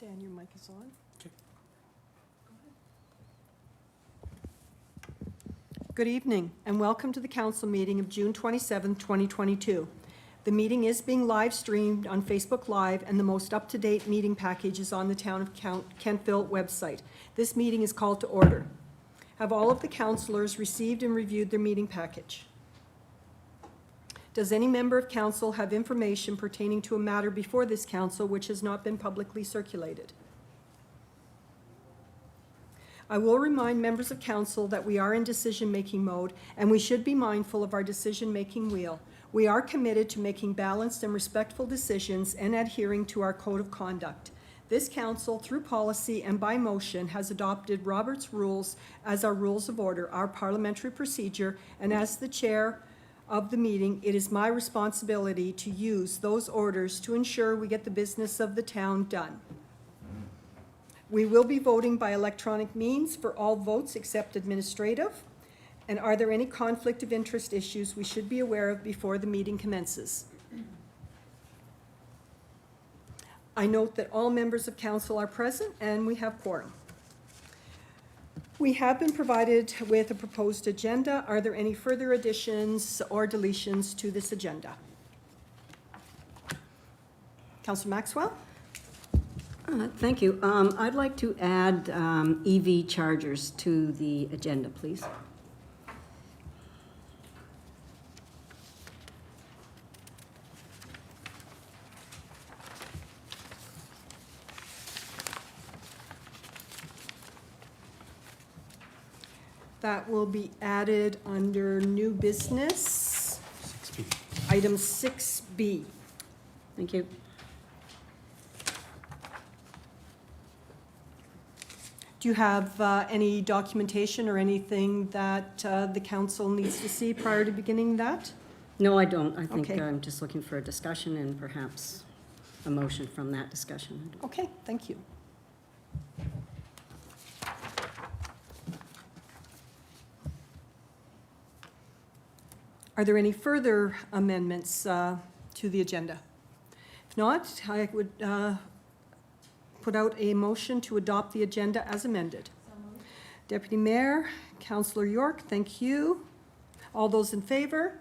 Dan, your mic is on. Okay. Good evening, and welcome to the council meeting of June 27th, 2022. The meeting is being live streamed on Facebook Live, and the most up-to-date meeting package is on the Town of Kentville website. This meeting is called to order. Have all of the councillors received and reviewed their meeting package? Does any member of council have information pertaining to a matter before this council which has not been publicly circulated? I will remind members of council that we are in decision-making mode, and we should be mindful of our decision-making wheel. We are committed to making balanced and respectful decisions and adhering to our code of conduct. This council, through policy and by motion, has adopted Robert's Rules as our rules of order, our parliamentary procedure, and as the chair of the meeting, it is my responsibility to use those orders to ensure we get the business of the town done. We will be voting by electronic means for all votes except administrative. And are there any conflict of interest issues we should be aware of before the meeting commences? I note that all members of council are present and we have quorum. We have been provided with a proposed agenda. Are there any further additions or deletions to this agenda? Councillor Maxwell? Thank you. I'd like to add EV chargers to the agenda, please. That will be added under new business, 6B. item 6B. Thank you. Do you have any documentation or anything that the council needs to see prior to beginning that? No, I don't. I think Okay. I'm just looking for a discussion and perhaps a motion from that discussion. Okay, thank you. Are there any further amendments to the agenda? If not, I would put out a motion to adopt the agenda as amended. Deputy Mayor, Councillor York, thank you. All those in favor?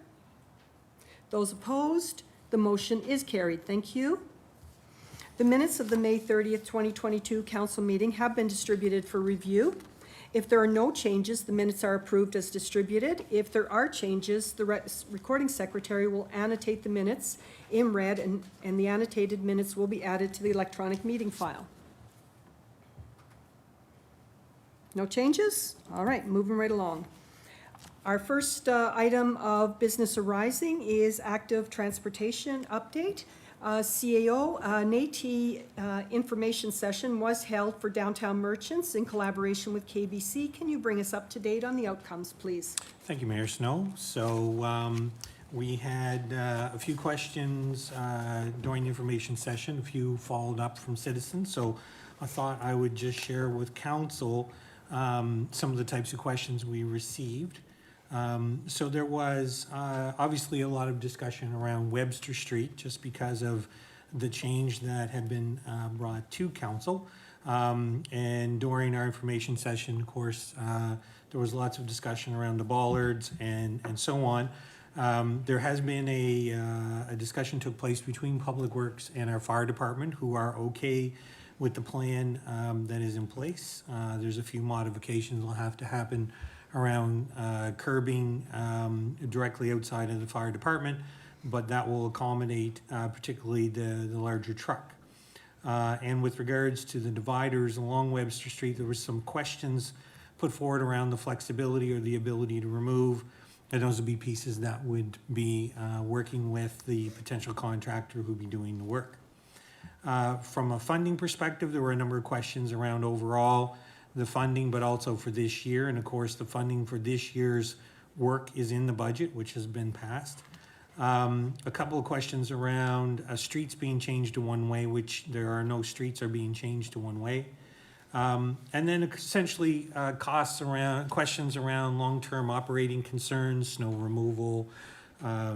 Those opposed? The motion is carried. Thank you. The minutes of the May 30th, 2022 council meeting have been distributed for review. If there are no changes, the minutes are approved as distributed. If there are changes, the recording secretary will annotate the minutes in red, and the annotated minutes will be added to the electronic meeting file. No changes? All right, moving right along. Our first item of business arising is active transportation update. CAO, NAT information session was held for downtown merchants in collaboration with KBC. Can you bring us up to date on the outcomes, please? Thank you, Mayor Snow. So we had a few questions during the information session, a few followed up from citizens. So I thought I would just share with council some of the types of questions we received. So there was obviously a lot of discussion around Webster Street just because of the change that had been brought to council. And during our information session, of course, there was lots of discussion around the bollards and so on. There has been a discussion took place between Public Works and our fire department, who are okay with the plan that is in place. There's a few modifications that will have to happen around curbing directly outside of the fire department, but that will accommodate particularly the larger truck. And with regards to the dividers along Webster Street, there was some questions put forward around the flexibility or the ability to remove, and those would be pieces that would be working with the potential contractor who would be doing the work. From a funding perspective, there were a number of questions around overall the funding, but also for this year. And of course, the funding for this year's work is in the budget, which has been passed. A couple of questions around streets being changed to one way, which there are no streets are being changed to one way. And then essentially costs around, questions around long-term operating concerns, snow removal,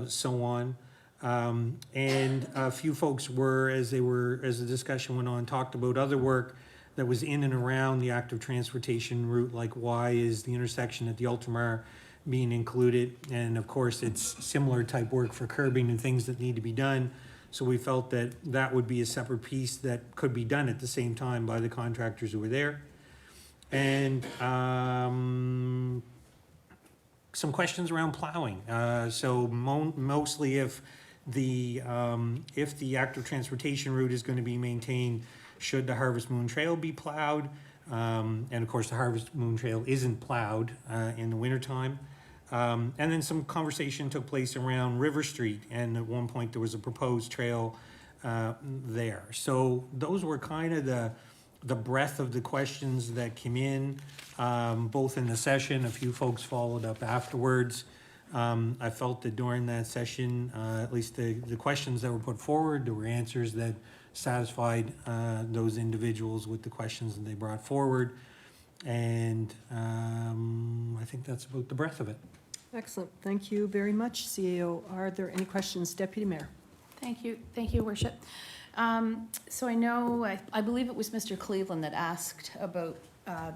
so on. And a few folks as the discussion went on, talked about other work that was in and around the active transportation route, like why is the intersection at the Ultramar being included? And of course, it's similar type work for curbing and things that need to be done. So we felt that that would be a separate piece that could be done at the same time by the contractors who were there. And some questions around plowing. So mostly if the active transportation route is going to be maintained, should the Harvest Moon Trail be plowed? And of course, the Harvest Moon Trail isn't plowed in the wintertime. And then some conversation took place around River Street, and at one point there was a proposed trail there. So those were kind of the breadth of the questions that came in, both in the session. A few folks followed up afterwards. I felt that during that session, at least the questions that were put forward, there were answers that satisfied those individuals with the questions that they brought forward. And I think that's about the breadth of it. Excellent. Thank you very much, CAO. Are there any questions, Deputy Mayor? Thank you, Worship. So I know, I believe it was Mr. Cleveland that asked about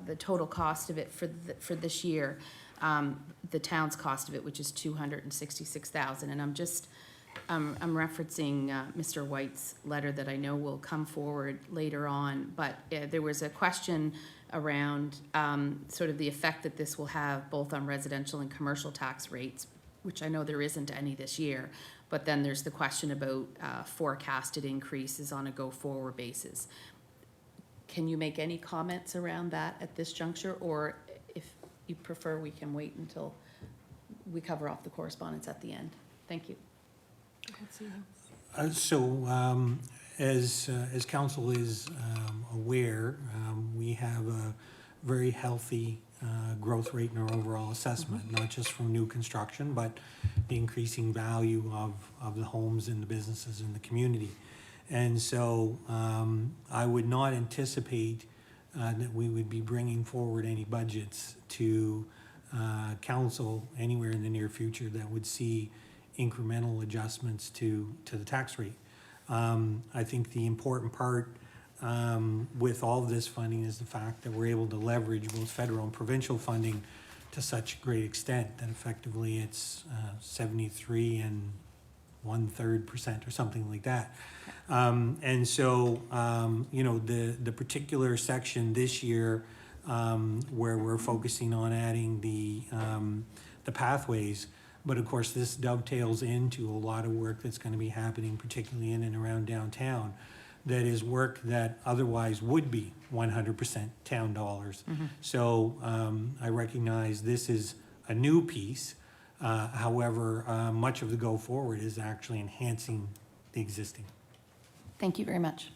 the total cost of it for this year, the town's cost of it, which is $266,000. And I'm referencing Mr. White's letter that I know will come forward later on. But there was a question around sort of the effect that this will have both on residential and commercial tax rates, which I know there isn't any this year. But then there's the question about forecasted increases on a go-forward basis. Can you make any comments around that at this juncture? Or if you prefer, we can wait until we cover off the correspondence at the end. Thank you. As council is aware, we have a very healthy growth rate in our overall assessment, not just from new construction, but the increasing value of the homes and the businesses in the community. And so I would not anticipate that we would be bringing forward any budgets to council anywhere in the near future that would see incremental adjustments to the tax rate. I think the important part with all of this funding is the fact that we're able to leverage both federal and provincial funding to such great extent that effectively it's 73 1/3% or something like that. And so, the particular section this year where we're focusing on adding the pathways, but of course this dovetails into a lot of work that's going to be happening, particularly in and around downtown, that is work that otherwise would be 100% town dollars. So I recognize this is a new piece. However, much of the go forward is actually enhancing the existing. Thank you very much.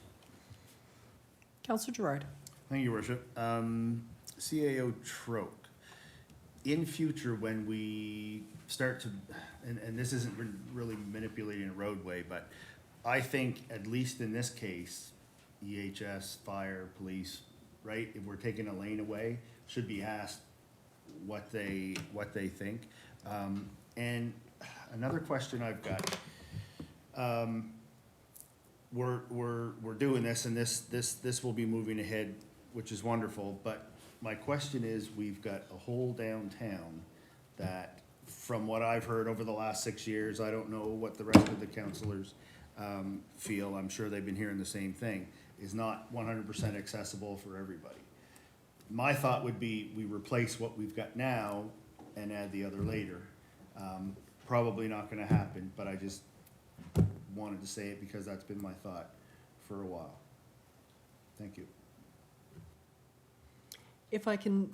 Councillor Gerard. Thank you, Worship. CAO Troke. In future, when we start to, and this isn't really manipulating a roadway, but I think at least in this case, EHS, fire, police, right? If we're taking a lane away, should be asked what they think. And another question I've got. We're doing this, and this will be moving ahead, which is wonderful. But my question is, we've got a whole downtown that, from what I've heard over the last 6 years, I don't know what the rest of the councillors feel. I'm sure they've been hearing the same thing. Is not 100% accessible for everybody. My thought would be we replace what we've got now and add the other later. Probably not going to happen, but I just wanted to say it because that's been my thought for a while. Thank you. If I can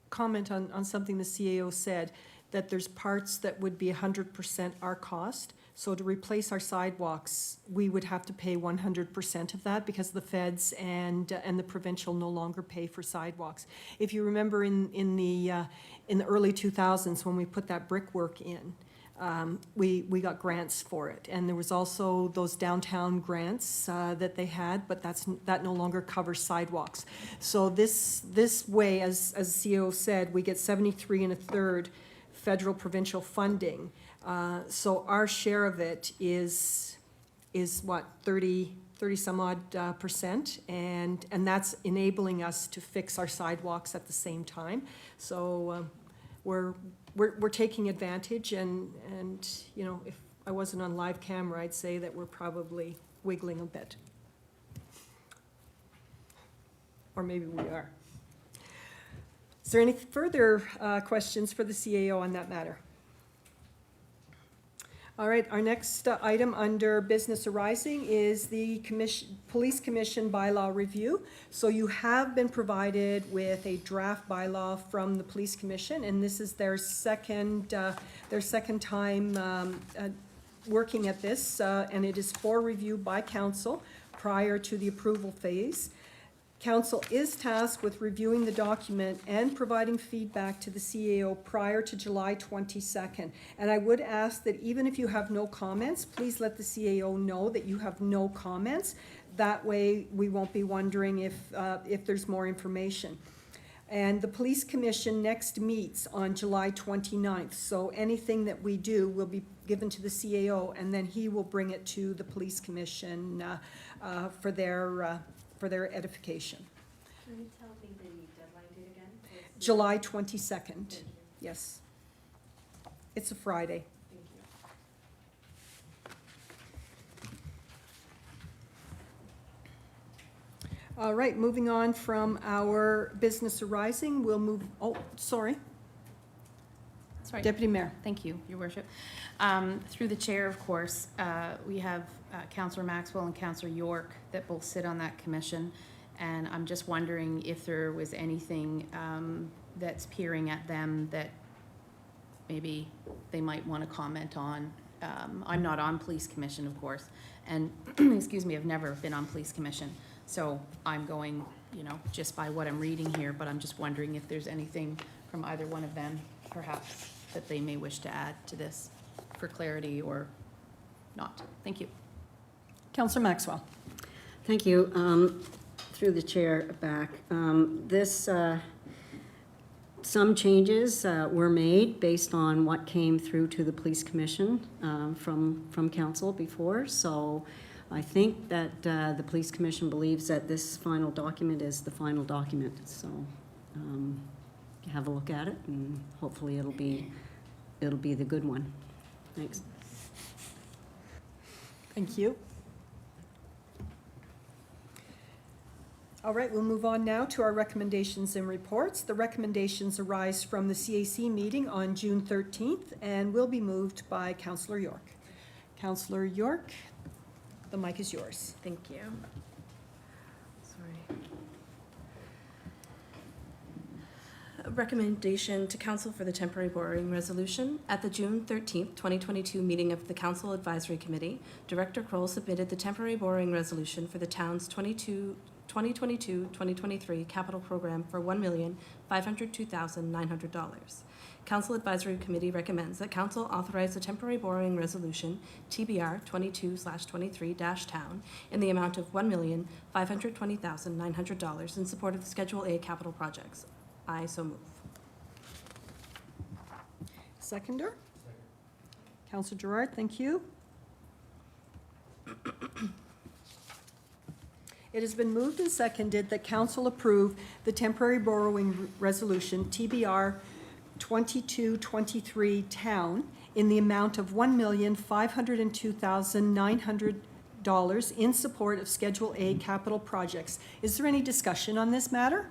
comment on something the CAO said, that there's parts that would be 100% our cost. So to replace our sidewalks, we would have to pay 100% of that because the feds and the provincial no longer pay for sidewalks. If you remember in the early 2000s when we put that brickwork in, we got grants for it, and there was also those downtown grants that they had, but that no longer covers sidewalks. So this way, as CEO said, we get 73 1/3 federal provincial funding, So our share of it is what, 30 some odd percent? And that's enabling us to fix our sidewalks at the same time. So we're taking advantage, and, you know, if I wasn't on live camera, I'd say that we're probably wiggling a bit. Or maybe we are. Is there any further questions for the CAO on that matter? All right, our next item under business arising is the Police Commission bylaw review. So you have been provided with a draft bylaw from the Police Commission, and this is their second time working at this, and it is for review by council prior to the approval phase. Council is tasked with reviewing the document and providing feedback to the CAO prior to July 22nd. And I would ask that even if you have no comments, please let the CAO know that you have no comments. That way, we won't be wondering if there's more information. And the Police Commission next meets on July 29th. So anything that we do will be given to the CAO, and then he will bring it to the Police Commission for their edification. Can you tell me the deadline date again? July 22nd, Thank you. yes. It's a Friday. Thank you. All right, moving on from our business arising, we'll move, oh, sorry, Sorry. Deputy Mayor. Thank you, Your Worship. Through the chair, of course, we have Councillor Maxwell and Councillor York that both sit on that commission. And I'm just wondering if there was anything that's peering at them that maybe they might want to comment on. I'm not on Police Commission, of course, and, excuse me, I've never been on Police Commission. So I'm going, you know, just by what I'm reading here, but I'm just wondering if there's anything from either one of them, perhaps, that they may wish to add to this for clarity or not. Thank you. Councillor Maxwell. Thank you. Through the chair back. Some changes were made based on what came through to the Police Commission from council before. So I think that the Police Commission believes that this final document is the final document. So have a look at it, and hopefully it'll be the good one. Thanks. Thank you. All right, we'll move on now to our recommendations and reports. The recommendations arise from the CAC meeting on June 13th and will be moved by Councillor York. Councillor York, the mic is yours. Thank you. Sorry. A recommendation to Council for the temporary borrowing resolution. At the June 13th, 2022 meeting of the Council Advisory Committee, Director Kroll submitted the temporary borrowing resolution for the town's 2022-2023 capital program for $1,502,900. Council Advisory Committee recommends that Council authorize the temporary borrowing resolution TBR 22/23-town in the amount of $1,520,900 in support of the Schedule A capital projects. I so move. Seconder? Councillor Gerard, thank you. It has been moved and seconded that council approve the temporary borrowing resolution TBR 2223 town in the amount of $1,502,900 in support of Schedule A capital projects. Is there any discussion on this matter?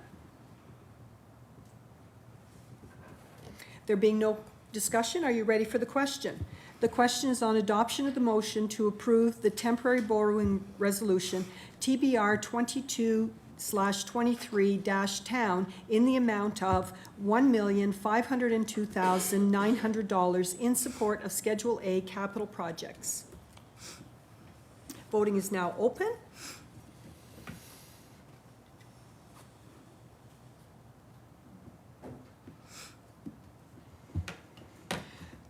There being no discussion, are you ready for the question? The question is on adoption of the motion to approve the temporary borrowing resolution TBR 22/23-town in the amount of $1,502,900 in support of Schedule A capital projects. Voting is now open.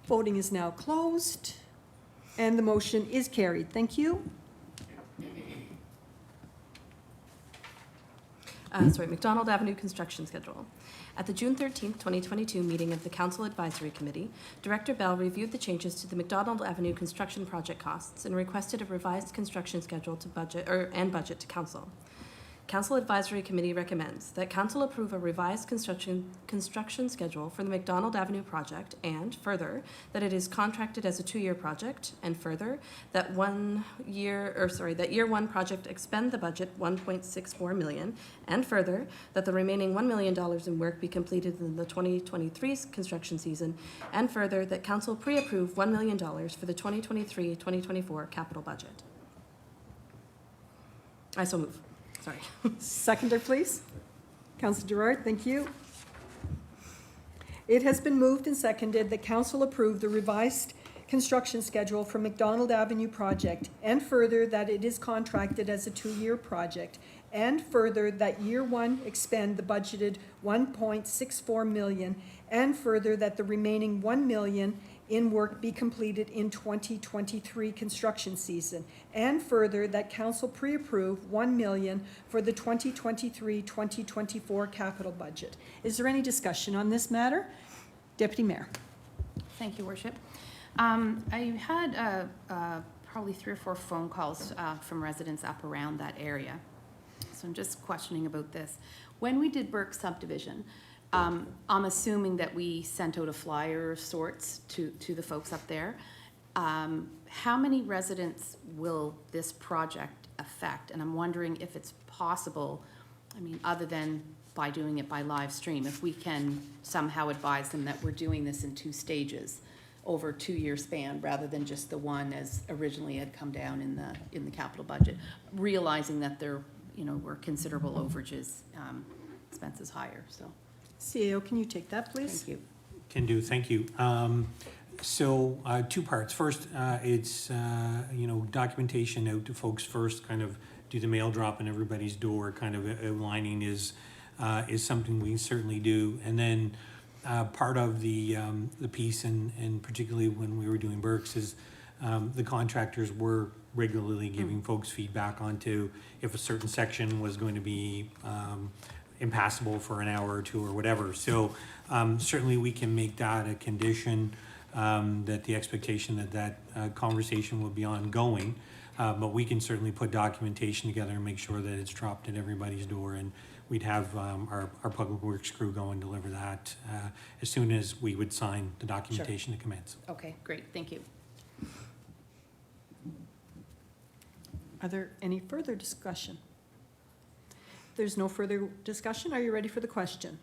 Voting is now closed, and the motion is carried. Thank you. McDonald Avenue construction schedule. At the June 13th, 2022 meeting of the Council Advisory Committee, Director Bell reviewed the changes to the McDonald Avenue construction project costs and requested a revised construction schedule to budget to Council. Council Advisory Committee recommends that Council approve a revised construction schedule for the McDonald Avenue project, and further, that it is contracted as a 2-year project, and further, that year one project expend the budget $1.64 million, and further, that the remaining $1 million in work be completed in the 2023 construction season, and further, that Council pre-approve $1 million for the 2023-2024 capital budget. I so move. Sorry. Seconder, please. Councillor Gerard, thank you. It has been moved and seconded that council approve the revised construction schedule for McDonald Avenue project, and further that it is contracted as a 2-year project, and further that year one expend the budgeted $1.64 million, and further that the remaining $1 million in work be completed in 2023 construction season, and further that council pre-approve $1 million for the 2023-2024 capital budget. Is there any discussion on this matter? Deputy Mayor. Thank you, Worship. I had probably 3 or 4 phone calls from residents up around that area. So I'm just questioning about this. When we did Burke subdivision, I'm assuming that we sent out a flyer of sorts to the folks up there. How many residents will this project affect? And I'm wondering if it's possible, I mean, other than by doing it by live stream, if we can somehow advise them that we're doing this in 2 stages over a 2-year span rather than just the one as originally had come down in the capital budget, realizing that there, were considerable overages, expenses higher, so. CAO, can you take that, please? Thank you. Can do, thank you. So 2 parts. First, it's, documentation out to folks first, kind of do the mail drop in everybody's door, kind of outlining is something we certainly do. And then part of the piece, and particularly when we were doing Burke's, is the contractors were regularly giving folks feedback onto if a certain section was going to be impassable for an hour or 2 or whatever. So certainly we can make that a condition, that the expectation that conversation will be ongoing. But we can certainly put documentation together and make sure that it's dropped at everybody's door, and we'd have our public works crew go and deliver that as soon as we would sign the documentation to commence. Okay, great, thank you. Are there any further discussion? If there's no further discussion, are you ready for the question?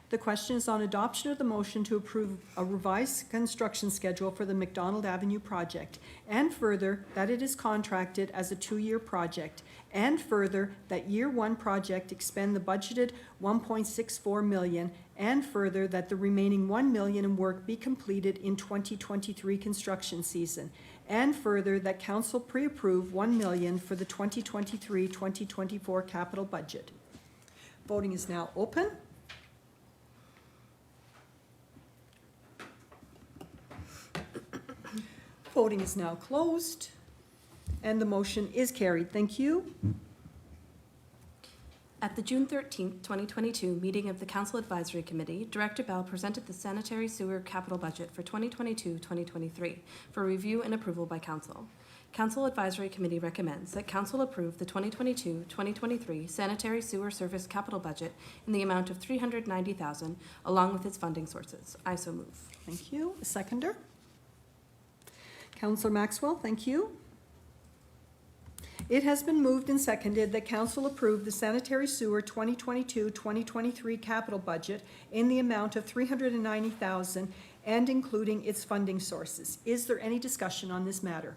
The question is on adoption of the motion to approve a revised construction schedule for the McDonald Avenue project, and further that it is contracted as a 2-year project, and further that year one project expend the budgeted $1.64 million, and further that the remaining $1 million in work be completed in 2023 construction season, and further that council pre-approve $1 million for the 2023-2024 capital budget. Voting is now open. Voting is now closed, and the motion is carried. Thank you. At the June 13th, 2022 meeting of the Council Advisory Committee, Director Bell presented the sanitary sewer capital budget for 2022-2023 for review and approval by Council. Council Advisory Committee recommends that Council approve the 2022-2023 sanitary sewer service capital budget in the amount of $390,000 along with its funding sources. I so move. Thank you. A seconder? Councillor Maxwell, thank you. It has been moved and seconded that council approve the sanitary sewer 2022-2023 capital budget in the amount of $390,000 and including its funding sources. Is there any discussion on this matter?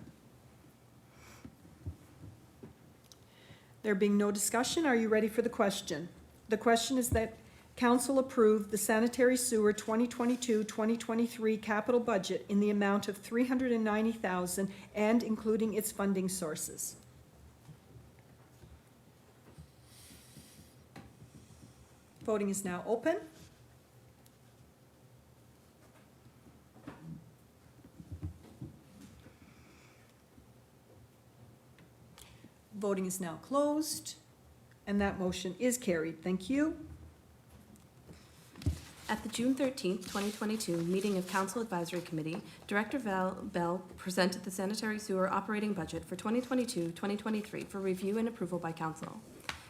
There being no discussion, are you ready for the question? The question is that council approve the sanitary sewer 2022-2023 capital budget in the amount of $390,000 and including its funding sources. Voting is now open. Voting is now closed, And that motion is carried. Thank you. At the June 13th, 2022 meeting of Council Advisory Committee, Director Bell presented the sanitary sewer operating budget for 2022-2023 for review and approval by Council.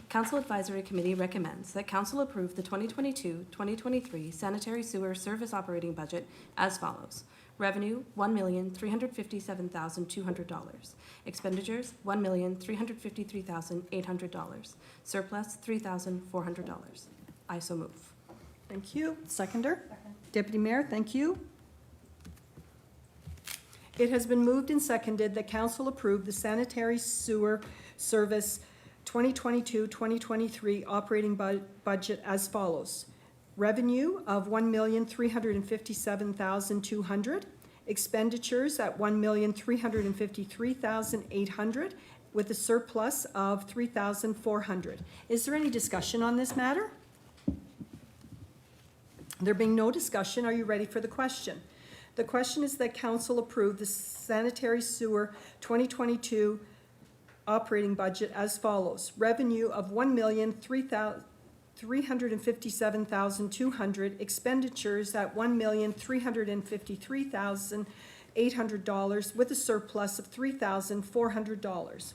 Council Advisory Committee recommends that Council approve the 2022-2023 sanitary sewer service operating budget as follows. Revenue, $1,357,200. Expenditures, $1,353,800. Surplus, $3,400. I so move. Thank you. Seconder? Deputy Mayor, thank you. It has been moved and seconded that council approve the sanitary sewer service 2022-2023 operating budget as follows. Revenue of $1,357,200. Expenditures at $1,353,800 with a surplus of $3,400. Is there any discussion on this matter? There being no discussion, are you ready for the question? The question is that council approve the sanitary sewer 2022 operating budget as follows. Revenue of $1,357,200. Expenditures at $1,353,800 with a surplus of $3,400.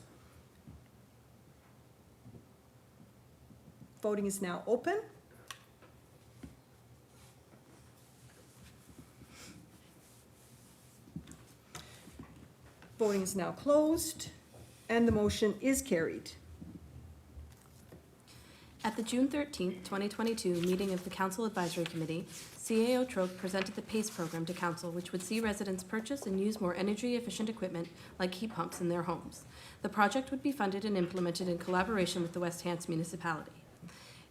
Voting is now open. Voting is now closed, and the motion is carried. At the June 13th, 2022 meeting of the Council Advisory Committee, CAO Troke presented the PACE program to Council, which would see residents purchase and use more energy-efficient equipment like heat pumps in their homes. The project would be funded and implemented in collaboration with the West Hants municipality.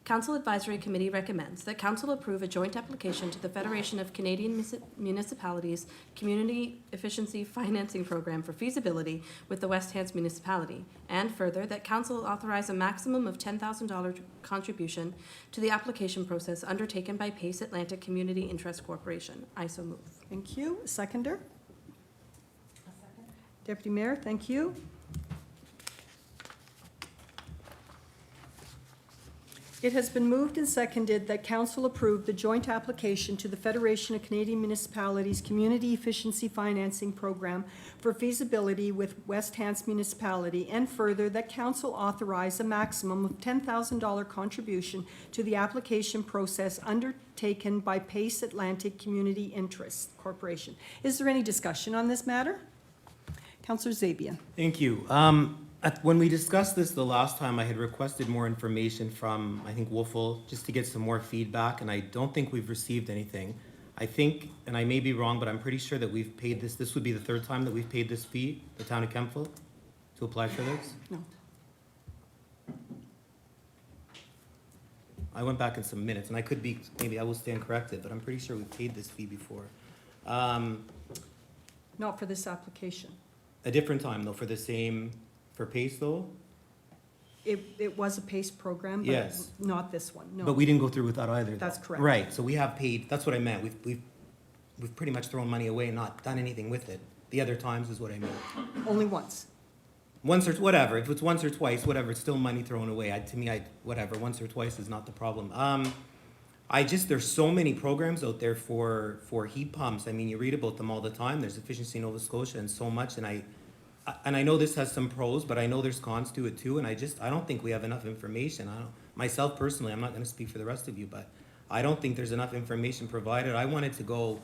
Council Advisory Committee recommends that Council approve a joint application to the Federation of Canadian Municipalities Community Efficiency Financing Program for feasibility with the West Hants municipality, and further, that Council authorize a maximum of $10,000 contribution to the application process undertaken by PACE Atlantic Community Interest Corporation. I so move. Thank you. Seconder? Deputy Mayor, thank you. It has been moved and seconded that council approve the joint application to the Federation of Canadian Municipalities Community Efficiency Financing Program for feasibility with West Hants Municipality, and further, that council authorize a maximum of $10,000 contribution to the application process undertaken by PACE Atlantic Community Interest Corporation. Is there any discussion on this matter? Councillor Zabian. Thank you. When we discussed this the last time, I had requested more information from, I think, Wolfel, just to get some more feedback, and I don't think we've received anything. I think, and I may be wrong, but I'm pretty sure that we've paid this would be the third time that we've paid this fee, the town of Kemptville, to apply for this? No. I went back in some minutes, and I could be, maybe I will stand corrected, but I'm pretty sure we paid this fee before. Not for this application. A different time, though, for the same, for PACE, though? It was a PACE program, but Yes. not this one, no. But we didn't go through with that either. though. That's correct. Right, so we have paid, that's what I meant, we've pretty much thrown money away and not done anything with it. The other times is what I meant. Only once. Once or, whatever, if it's once or twice, whatever, it's still money thrown away. To me, whatever, once or twice is not the problem. There's so many programs out there for heat pumps. I mean, you read about them all the time. There's Efficiency Nova Scotia and so much, and I know this has some pros, but I know there's cons to it too, and I don't think we have enough information. Myself personally, I'm not gonna speak for the rest of you, but I don't think there's enough information provided. I wanted to go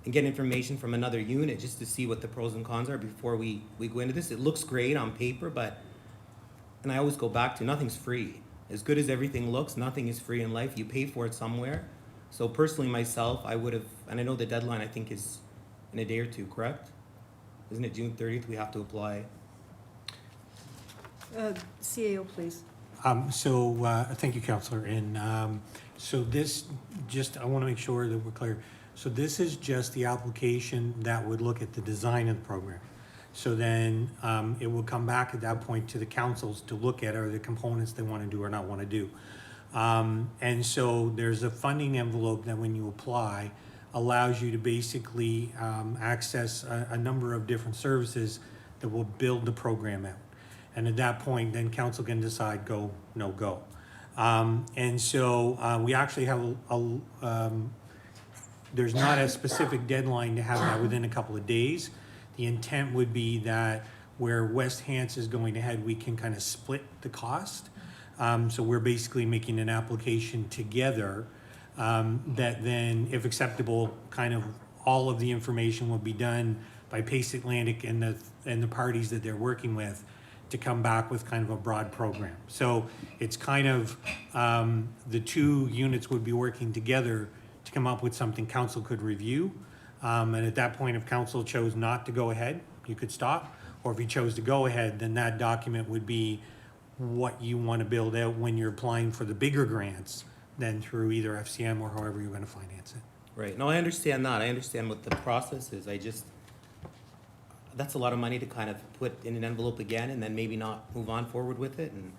and get information from another unit just to see what the pros and cons are before we go into this. It looks great on paper, and I always go back to, nothing's free. As good as everything looks, nothing is free in life. You pay for it somewhere. So personally, myself, I would have, and I know the deadline, I think, is in a day or two, correct? Isn't it June 30th we have to apply? CAO, please. Thank you, Councillor. And so this, I want to make sure that we're clear. So this is just the application that would look at the design of the program. So then it will come back at that point to the councils to look at are the components they want to do or not want to do. And so there's a funding envelope that when you apply, allows you to basically access a number of different services that will build the program out. And at that point, then council can decide go, no go. And so we actually have there's not a specific deadline to have that within a couple of days. The intent would be that where West Hants is going ahead, we can kind of split the cost. So we're basically making an application together that then, if acceptable, kind of all of the information will be done by Pace Atlantic and the parties that they're working with to come back with kind of a broad program. So it's kind of, the two units would be working together to come up with something council could review. And at that point, if council chose not to go ahead, you could stop. Or if you chose to go ahead, then that document would be what you want to build out when you're applying for the bigger grants, then through either FCM or however you're going to finance it. Right, no, I understand that, I understand what the process is, that's a lot of money to kind of put in an envelope again and then maybe not move on forward with it, and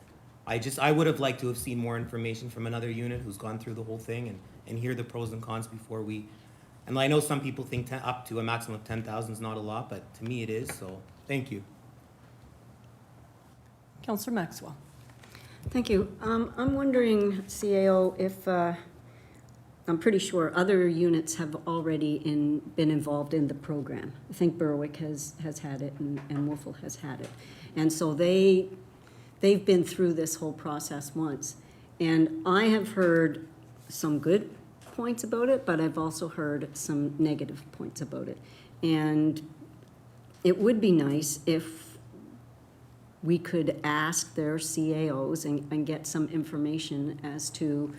I would have liked to have seen more information from another unit who's gone through the whole thing and hear the pros and cons before we, and I know some people think up to a maximum of 10,000 is not a lot, but to me it is, so, thank you. Councillor Maxwell. Thank you. I'm wondering, CAO, if, I'm pretty sure other units have already been involved in the program. I think Berwick has had it and Wolfville has had it. And so they've been through this whole process once. And I have heard some good points about it, but I've also heard some negative points about it. And it would be nice if we could ask their CAOs and get some information as to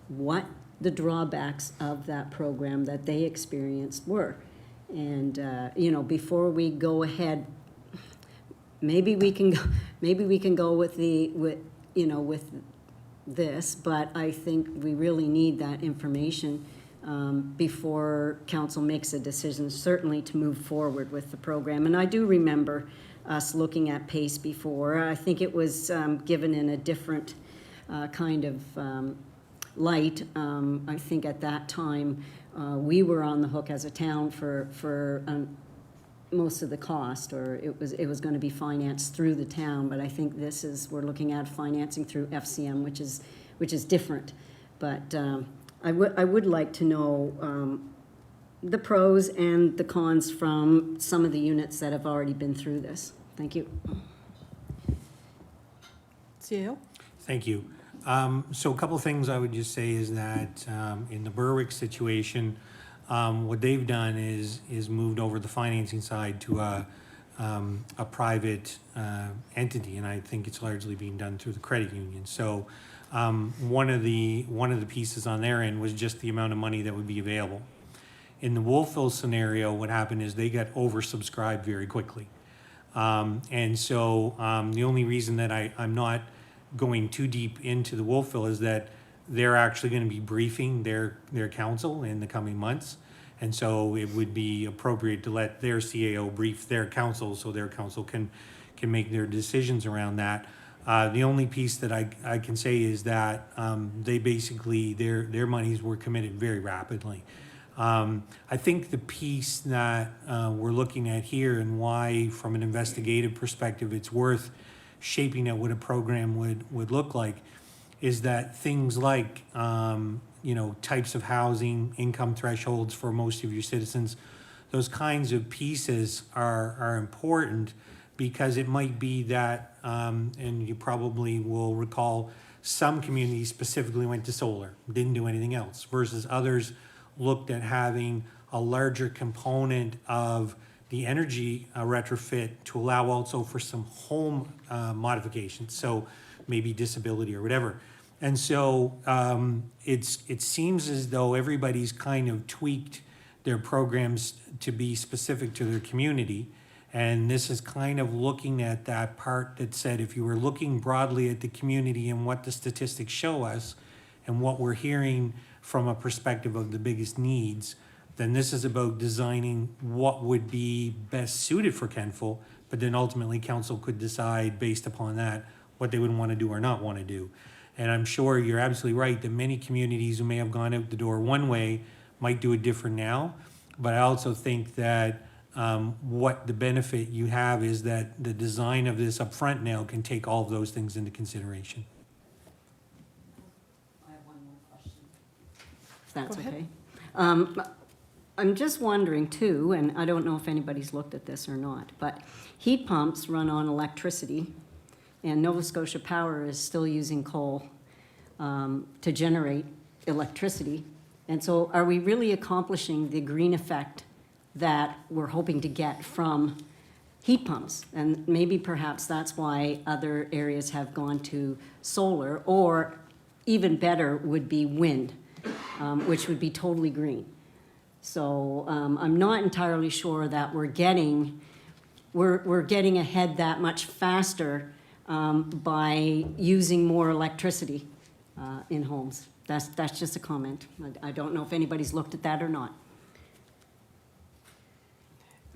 what the drawbacks of that program that they experienced were. And, before we go ahead, maybe we can go with this, but I think we really need that information before council makes a decision, certainly to move forward with the program. And I do remember us looking at PACE before. I think it was given in a different kind of light. I think at that time, we were on the hook as a town for most of the cost, or it was going to be financed through the town. But I think we're looking at financing through FCM, which is different. But I would like to know the pros and the cons from some of the units that have already been through this. Thank you. CAO? Thank you. So a couple of things I would just say is that in the Berwick situation, what they've done is moved over the financing side to a private entity, and I think it's largely being done through the credit union. So one of the pieces on their end was just the amount of money that would be available. In the Wolfville scenario, what happened is they got oversubscribed very quickly. And so the only reason that I'm not going too deep into the Wolfville is that they're actually going to be briefing their council in the coming months. And so it would be appropriate to let their CAO brief their council so their council can make their decisions around that. The only piece that I can say is that they basically, their monies were committed very rapidly. I think the piece that we're looking at here and why, from an investigative perspective, it's worth shaping out what a program would look like is that things like, types of housing, income thresholds for most of your citizens, those kinds of pieces are important because it might be that, and you probably will recall, some communities specifically went to solar, didn't do anything else, versus others looked at having a larger component of the energy retrofit to allow also for some home modifications, so maybe disability or whatever. And so it seems as though everybody's kind of tweaked their programs to be specific to their community. And this is kind of looking at that part that said, if you were looking broadly at the community and what the statistics show us and what we're hearing from a perspective of the biggest needs, then this is about designing what would be best suited for Kentville, but then ultimately council could decide based upon that what they would want to do or not want to do. And I'm sure you're absolutely right that many communities who may have gone out the door one way might do it different now. But I also think that what the benefit you have is that the design of this upfront now can take all of those things into consideration. I have one more question. If that's Go ahead. okay. I'm just wondering too, and I don't know if anybody's looked at this or not, but heat pumps run on electricity, and Nova Scotia Power is still using coal to generate electricity. And so are we really accomplishing the green effect that we're hoping to get from heat pumps? And maybe perhaps that's why other areas have gone to solar, or even better would be wind, which would be totally green. So I'm not entirely sure that we're getting ahead that much faster by using more electricity in homes. That's just a comment. I don't know if anybody's looked at that or not.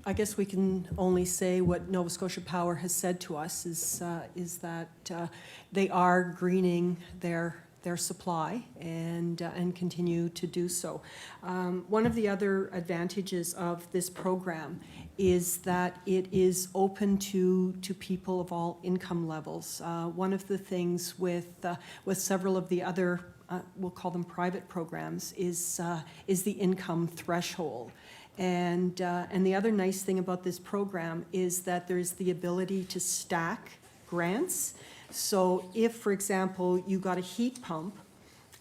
I guess we can only say what Nova Scotia Power has said to us is that they are greening their supply and continue to do so. One of the other advantages of this program is that it is open to people of all income levels. One of the things with several of the other, we'll call them private programs, is the income threshold. And the other nice thing about this program is that there's the ability to stack grants. So if, for example, you got a heat pump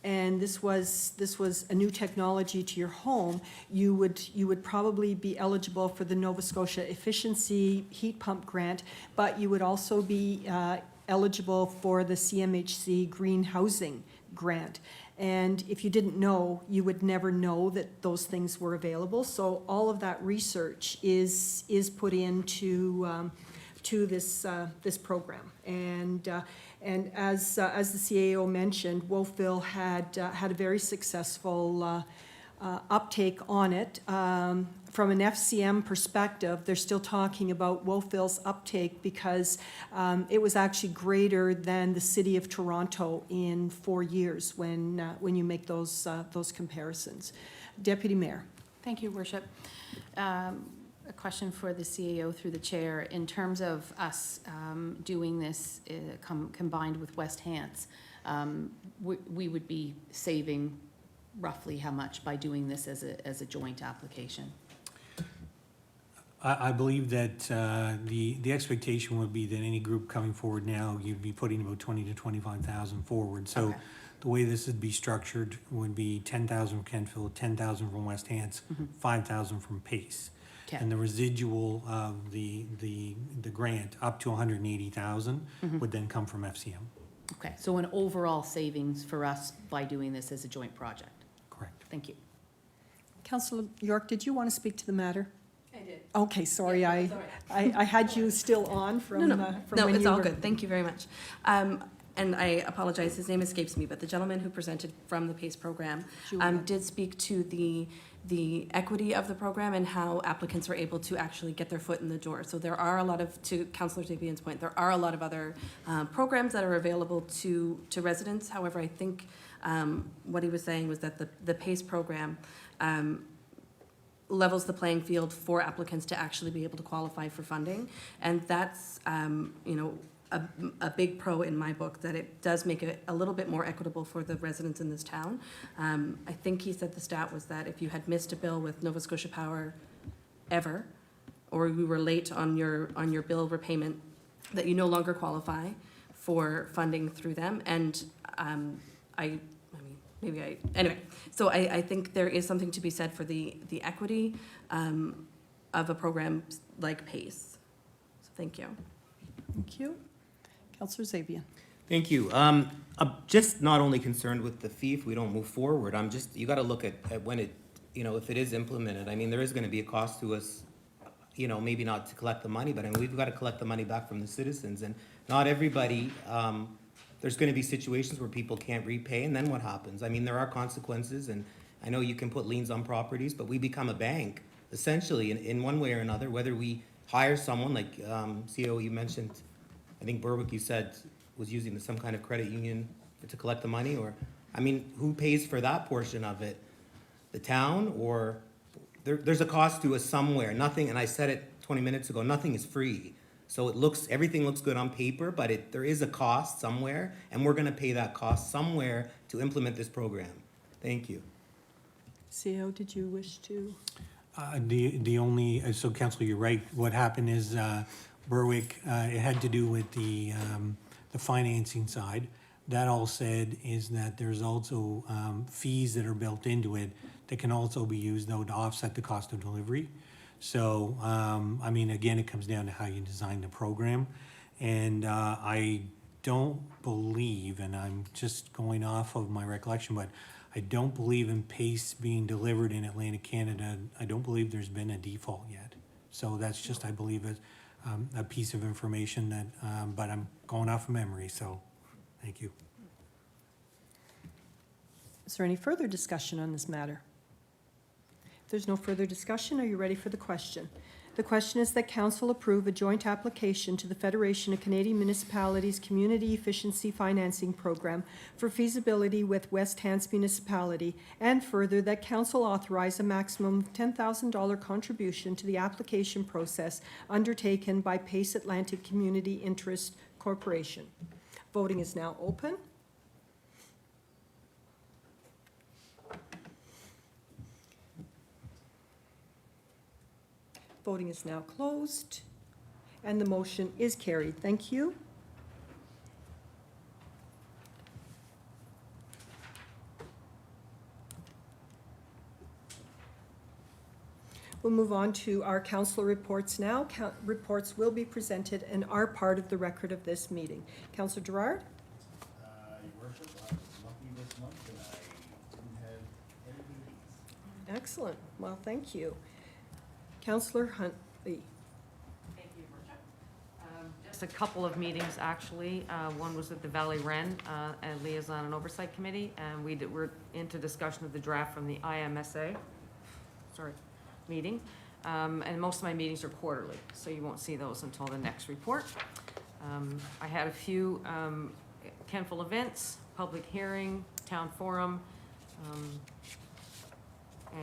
and this was a new technology to your home, you would probably be eligible for the Nova Scotia Efficiency Heat Pump Grant, but you would also be eligible for the CMHC Green Housing Grant. And if you didn't know, you would never know that those things were available. So all of that research is put into to this program. And as the CAO mentioned, Wolfville had a very successful uptake on it. From an FCM perspective, they're still talking about Wolfville's uptake because it was actually greater than the City of Toronto in 4 years when you make those comparisons. Deputy Mayor. Thank you, Worship. A question for the CAO through the chair. In terms of us doing this combined with West Hants, we would be saving roughly how much by doing this as a joint application? I believe that the expectation would be that any group coming forward now, you'd be putting about 20 to 25,000 forward. So Okay. the way this would be structured would be 10,000 from Kentville, 10,000 from West Hants, 5,000 from Pace. Okay. And the residual of the grant, up to 180,000, would then come from FCM. Okay, so an overall savings for us by doing this as a joint project. Correct. Thank you. Councillor York, did you want to speak to the matter? I did. Okay, sorry, I had you still on from No, from no, when it's you all were- good. Thank you very much. And I apologize, his name escapes me, but the gentleman who presented from the PACE program Julian. did speak to the equity of the program and how applicants were able to actually get their foot in the door. So there are a lot of, to Councillor Davian's point, there are a lot of other programs that are available to residents. However, I think what he was saying was that the PACE program levels the playing field for applicants to actually be able to qualify for funding. And that's, a big pro in my book, that it does make it a little bit more equitable for the residents in this town. I think he said the stat was that if you had missed a bill with Nova Scotia Power ever, or you were late on your bill repayment, that you no longer qualify for funding through them. And anyway, so I think there is something to be said for the equity of a program like PACE. So thank you. Thank you. Councillor Zabian. Thank you. I'm just not only concerned with the fee if we don't move forward, you gotta look at when it, if it is implemented. I mean, there is gonna be a cost to us, maybe not to collect the money, but I mean, we've gotta collect the money back from the citizens, and not everybody, there's gonna be situations where people can't repay, and then what happens? I mean, there are consequences, and I know you can put liens on properties, but we become a bank, essentially, in one way or another, whether we hire someone, like, CEO, you mentioned, I think Berwick, you said, was using some kind of credit union to collect the money, or, I mean, who pays for that portion of it? The town, or there's a cost to us somewhere. Nothing, and I said it 20 minutes ago, nothing is free. So everything looks good on paper, but there is a cost somewhere, and we're gonna pay that cost somewhere to implement this program. Thank you. CO, did you wish to? The only, so Council, you're right. What happened is Berwick, it had to do with the financing side. That all said is that there's also fees that are built into it that can also be used though to offset the cost of delivery. So, I mean, again, it comes down to how you design the program. And I don't believe, and I'm just going off of my recollection, but I don't believe in PACE being delivered in Atlantic Canada. I don't believe there's been a default yet. So that's just, I believe, a piece of information that, but I'm going off of memory, so thank you. Is there any further discussion on this matter? If there's no further discussion, are you ready for the question? The question is that council approve a joint application to the Federation of Canadian Municipalities Community Efficiency Financing Program for feasibility with West Hants Municipality, and further that council authorize a maximum of $10,000 contribution to the application process undertaken by PACE Atlantic Community Interest Corporation. Voting is now open. Voting is now closed, and the motion is carried. Thank you. We'll move on to our council reports now. Reports will be presented and are part of the record of this meeting. Councillor Gerard? Your worship, I was lucky this month and I didn't have any meetings. Excellent. Well, thank you. Councillor Huntley? Thank you, Worship. Just a couple of meetings, actually. One was at the Valley Wren and Liaison and Oversight Committee, and we're into discussion of the draft from the IMSA, meeting. And most of my meetings are quarterly, so you won't see those until the next report. I had a few Kenful events, public hearing, town forum,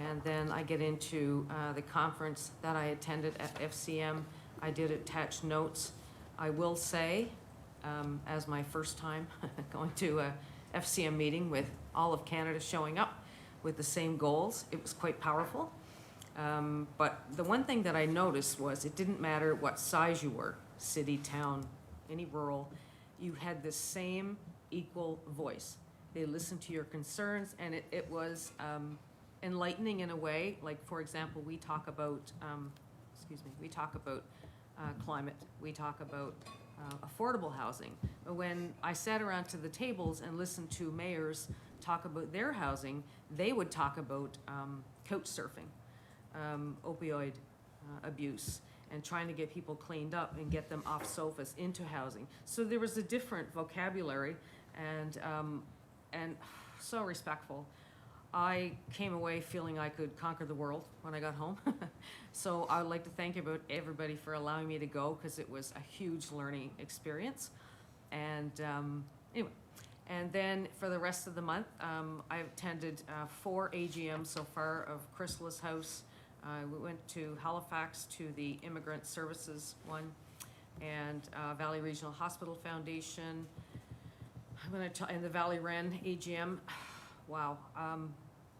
and then I get into the conference that I attended at FCM. I did attach notes. I will say, as my first time going to a FCM meeting with all of Canada showing up with the same goals, it was quite powerful. But the one thing that I noticed was it didn't matter what size you were, city, town, any rural, you had the same equal voice. They listened to your concerns, and it was enlightening in a way. Like, for example, we talk about, climate, we talk about affordable housing. But when I sat around to the tables and listened to mayors talk about their housing, they would talk about couch surfing, opioid abuse, and trying to get people cleaned up and get them off sofas into housing. So there was a different vocabulary, and so respectful. I came away feeling I could conquer the world when I got home. So I would like to thank everybody for allowing me to go, because it was a huge learning experience. And anyway, and then for the rest of the month, I've attended 4 AGMs so far of Chrysalis House. We went to Halifax to the Immigrant Services one, and Valley Regional Hospital Foundation. And the Valley Wren AGM. Wow,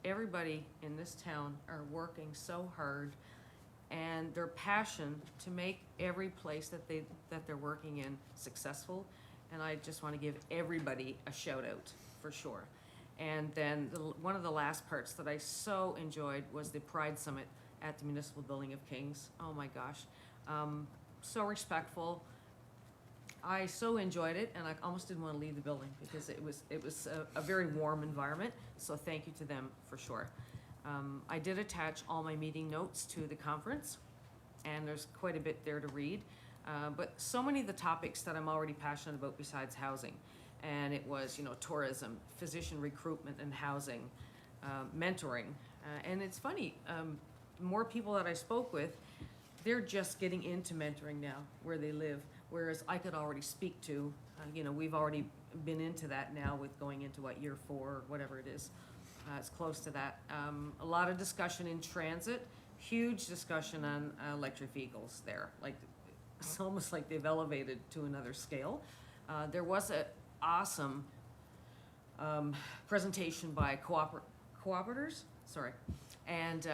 everybody in this town are working so hard, and their passion to make every place that they're working in successful. And I just want to give everybody a shout out for sure. And then one of the last parts that I so enjoyed was the Pride Summit at the Municipal Building of Kings. Oh my gosh, so respectful. I so enjoyed it, and I almost didn't want to leave the building, because it was a very warm environment. So thank you to them for sure. I did attach all my meeting notes to the conference, and there's quite a bit there to read. But so many of the topics that I'm already passionate about besides housing, and it was, tourism, physician recruitment and housing, mentoring, and it's funny, more people that I spoke with, they're just getting into mentoring now where they live, whereas I could already speak to, we've already been into that now with going into year 4 or whatever it is. It's close to that. A lot of discussion in transit, huge discussion on electric vehicles there. Like, it's almost like they've elevated to another scale. There was a awesome presentation by cooperators, sorry. And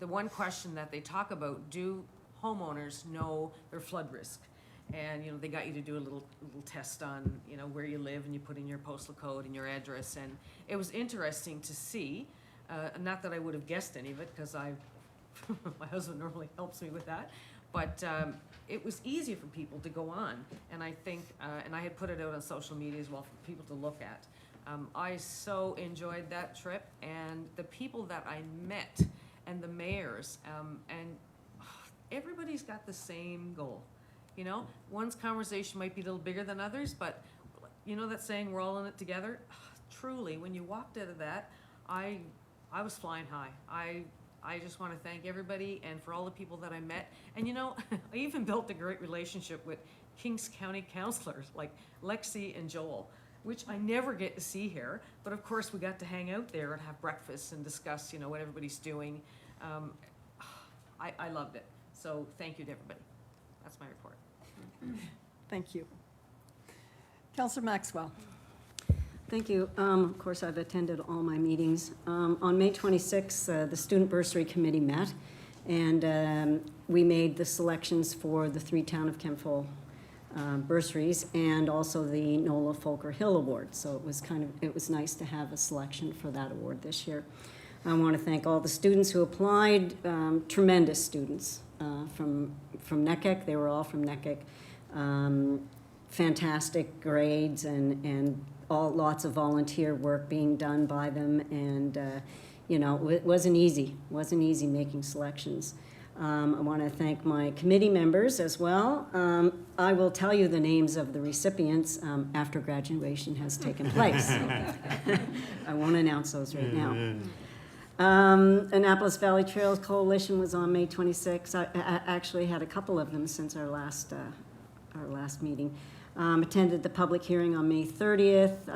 the one question that they talk about, do homeowners know their flood risk? And, they got you to do a little test on, where you live, and you put in your postal code and your address. And it was interesting to see, not that I would have guessed any of it, because my husband normally helps me with that. But it was easy for people to go on. And I think, and I had put it out on social media as well for people to look at. I so enjoyed that trip, and the people that I met and the mayors, and everybody's got the same goal. One's conversation might be a little bigger than others, but that saying, we're all in it together. Truly, when you walked out of that, I was flying high. I just want to thank everybody and for all the people that I met. And I even built a great relationship with Kings County councilors like Lexi and Joel, which I never get to see here. But of course, we got to hang out there and have breakfast and discuss, what everybody's doing. I loved it. So thank you to everybody. That's my report. Thank you. Councillor Maxwell. Thank you. Of course, I've attended all my meetings. On May 26th, the Student Bursary Committee met, and we made the selections for the 3 Town of Kemptville bursaries and also the NOLA Folker Hill Award. So it was nice to have a selection for that award this year. I want to thank all the students who applied, tremendous students from NECEC. They were all from NECEC. Fantastic grades and lots of volunteer work being done by them, and it wasn't easy making selections. I want to thank my committee members as well. I will tell you the names of the recipients after graduation has taken place. I won't announce those right now. Annapolis Valley Trails Coalition was on May 26th. I actually had a couple of them since our last meeting. Attended the public hearing on May 30th.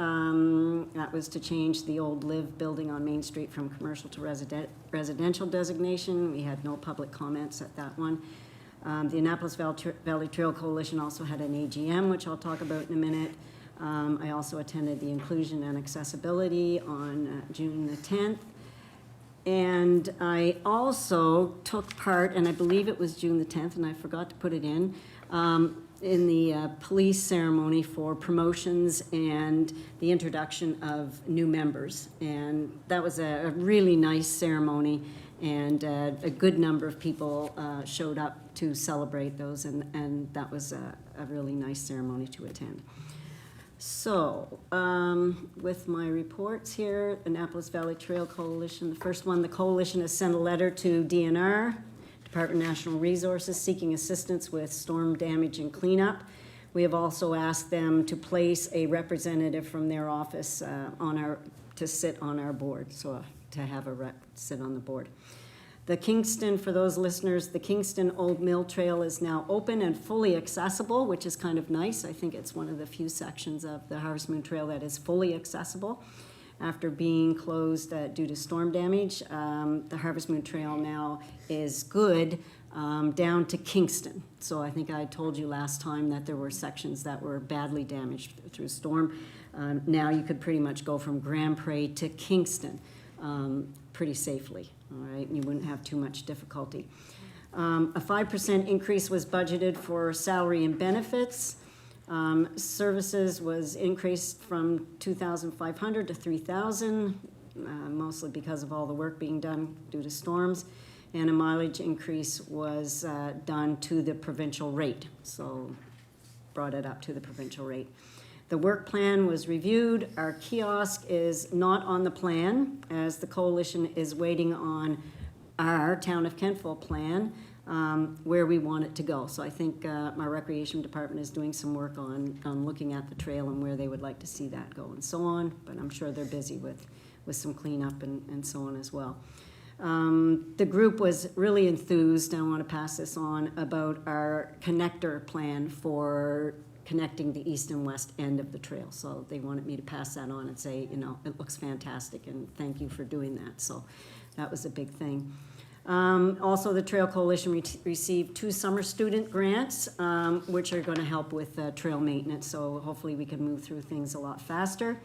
That was to change the old Live building on Main Street from commercial to residential designation. We had no public comments at that one. The Annapolis Valley Trail Coalition also had an AGM, which I'll talk about in a minute. I also attended the Inclusion and Accessibility on June the 10th. And I also took part, and I believe it was June the 10th, and I forgot to put it in the police ceremony for promotions and the introduction of new members. And that was a really nice ceremony, and a good number of people showed up to celebrate those, and that was a really nice ceremony to attend. So, with my reports here, Annapolis Valley Trail Coalition, the first one, the coalition has sent a letter to DNR, Department of National Resources, seeking assistance with storm damage and cleanup. We have also asked them to place a representative from their office to sit on our board, so to have a rep sit on the board. The Kingston, for those listeners, the Kingston Old Mill Trail is now open and fully accessible, which is kind of nice. I think it's one of the few sections of the Harvest Moon Trail that is fully accessible after being closed due to storm damage. The Harvest Moon Trail now is good down to Kingston. So I think I told you last time that there were sections that were badly damaged through storm. Now you could pretty much go from Grand Prairie to Kingston pretty safely. All right, you wouldn't have too much difficulty. A 5% increase was budgeted for salary and benefits. Services was increased from $2,500 to $3,000, mostly because of all the work being done due to storms. And a mileage increase was done to the provincial rate, so brought it up to the provincial rate. The work plan was reviewed. Our kiosk is not on the plan, as the coalition is waiting on our Town of Kemptville plan, where we want it to go. So I think my recreation department is doing some work on looking at the trail and where they would like to see that go and so on, but I'm sure they're busy with some cleanup and so on as well. The group was really enthused, and I want to pass this on, about our connector plan for connecting the east and west end of the trail. So they wanted me to pass that on and say, it looks fantastic and thank you for doing that. So that was a big thing. Also, the Trail Coalition received 2 summer student grants, which are going to help with trail maintenance, so hopefully we can move through things a lot faster.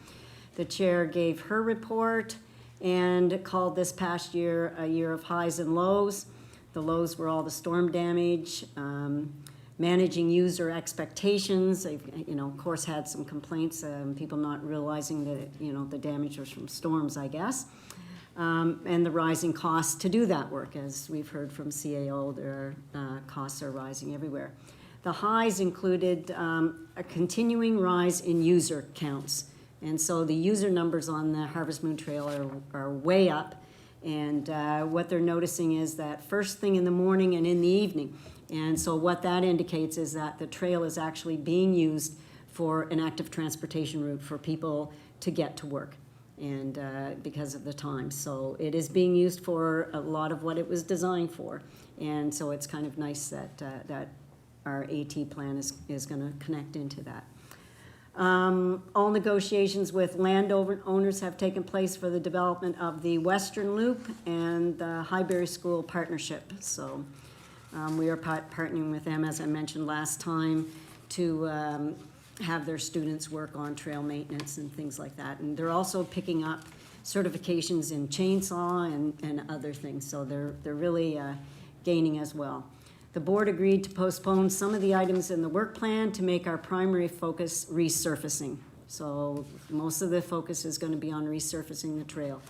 The chair gave her report and called this past year a year of highs and lows. The lows were all the storm damage, managing user expectations. They've, of course, had some complaints, people not realizing that, the damage was from storms, I guess. And the rising costs to do that work. As we've heard from CAO, their costs are rising everywhere. The highs included a continuing rise in user counts. And so the user numbers on the Harvest Moon Trail are way up. And what they're noticing is that first thing in the morning and in the evening. And so what that indicates is that the trail is actually being used for an active transportation route for people to get to work, and because of the time. So it is being used for a lot of what it was designed for. And so it's kind of nice that, that our AT plan is going to connect into that. All negotiations with landowners have taken place for the development of the Western Loop and the Highbury School Partnership. So we are partnering with them, as I mentioned last time, to have their students work on trail maintenance and things like that. And they're also picking up certifications in chainsaw and other things. So they're really gaining as well. The board agreed to postpone some of the items in the work plan to make our primary focus resurfacing. So most of the focus is going to be on resurfacing the trail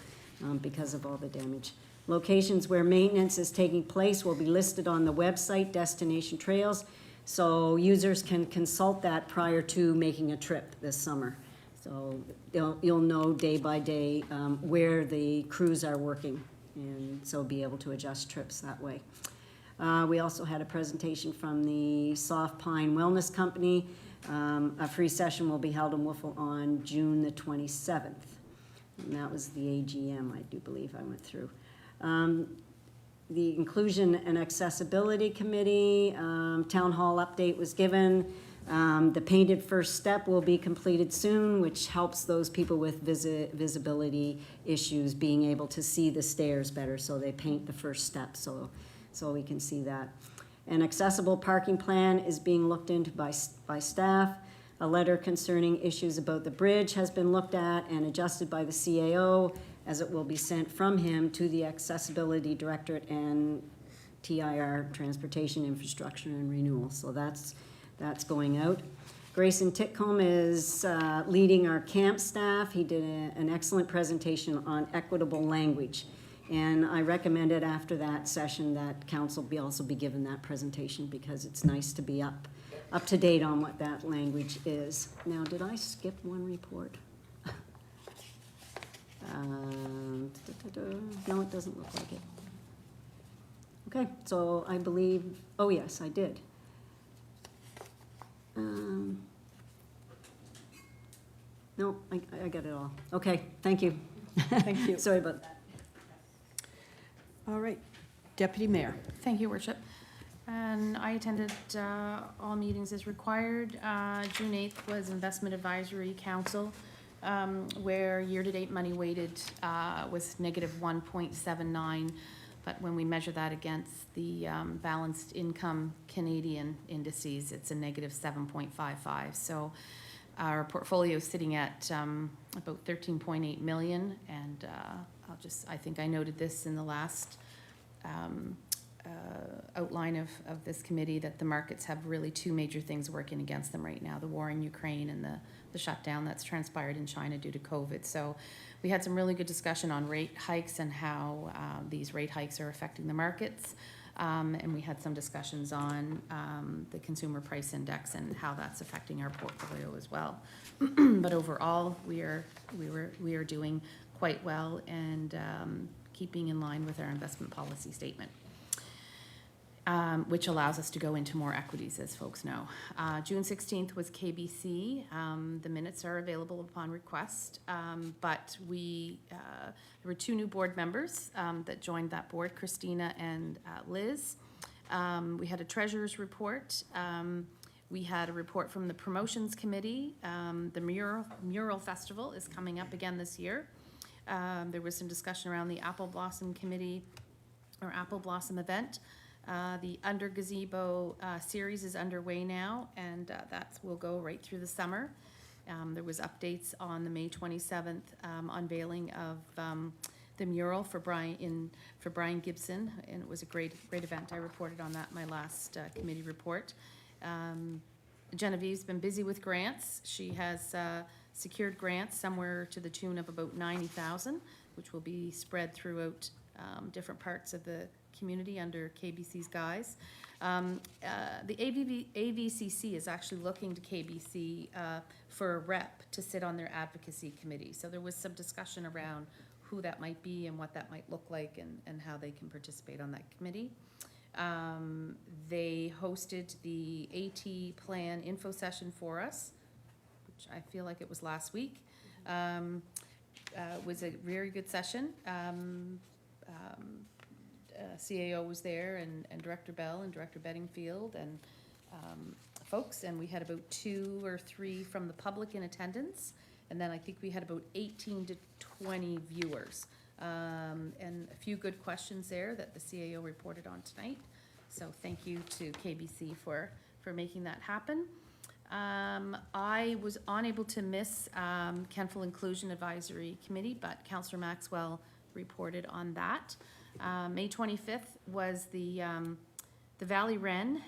because of all the damage. Locations where maintenance is taking place will be listed on the website, Destination Trails, so users can consult that prior to making a trip this summer. So you'll know day by day where the crews are working, and so be able to adjust trips that way. We also had a presentation from the Soft Pine Wellness Company. A free session will be held in Wolfville on June the 27th. And that was the AGM, I do believe I went through. The Inclusion and Accessibility Committee, Town Hall update was given. The painted first step will be completed soon, which helps those people with visibility issues being able to see the stairs better. So they paint the first step so we can see that. An accessible parking plan is being looked into by staff. A letter concerning issues about the bridge has been looked at and adjusted by the CAO, as it will be sent from him to the Accessibility Directorate and TIR, Transportation Infrastructure and Renewal. So that's going out. Grayson Titcomb is leading our camp staff. He did an excellent presentation on equitable language. And I recommended after that session that council also be given that presentation, because it's nice to be up to date on what that language is. Now, did I skip one report? No, it doesn't look like it. Okay, so I believe, oh yes, I did. No, I got it all. Okay, thank you. Thank you. Sorry about that. All right, Deputy Mayor. Thank you, Worship. And I attended all meetings as required. June 8th was Investment Advisory Council, where year-to-date money weighted was negative 1.79. But when we measure that against the balanced income Canadian indices, it's a negative 7.55. So our portfolio is sitting at about 13.8 million. And I think I noted this in the last outline of this committee, that the markets have really 2 major things working against them right now: the war in Ukraine and the shutdown that's transpired in China due to COVID. So we had some really good discussion on rate hikes and how these rate hikes are affecting the markets. And we had some discussions on the consumer price index and how that's affecting our portfolio as well. But overall, we are doing quite well and keeping in line with our investment policy statement, which allows us to go into more equities, as folks know. June 16th was KBC. The minutes are available upon request, but there were 2 new board members that joined that board, Christina and Liz. We had a treasurer's report. We had a report from the promotions committee. The mural festival is coming up again this year. There was some discussion around the Apple Blossom Committee. our Apple Blossom event. The Under Gazebo series is underway now, and that will go right through the summer. There was updates on the May 27th unveiling of the mural for Brian Gibson, and it was a great event. I reported on that in my last committee report. Genevieve's been busy with grants. She has secured grants somewhere to the tune of about 90,000, which will be spread throughout different parts of the community under KBC's guise. The AVCC is actually looking to KBC for a rep to sit on their advocacy committee. So there was some discussion around who that might be and what that might look like and how they can participate on that committee. They hosted the AT Plan info session for us, which I feel like it was last week. Was a very good session. CAO was there, and Director Bell and Director Bedingfield and folks, and we had about 2 or 3 from the public in attendance, and then I think we had about 18 to 20 viewers, and a few good questions there that the CAO reported on tonight. So thank you to KBC for making that happen. I was unable to miss Kentville Inclusion Advisory Committee, but Councillor Maxwell reported on that. May 25th was the Valley Wren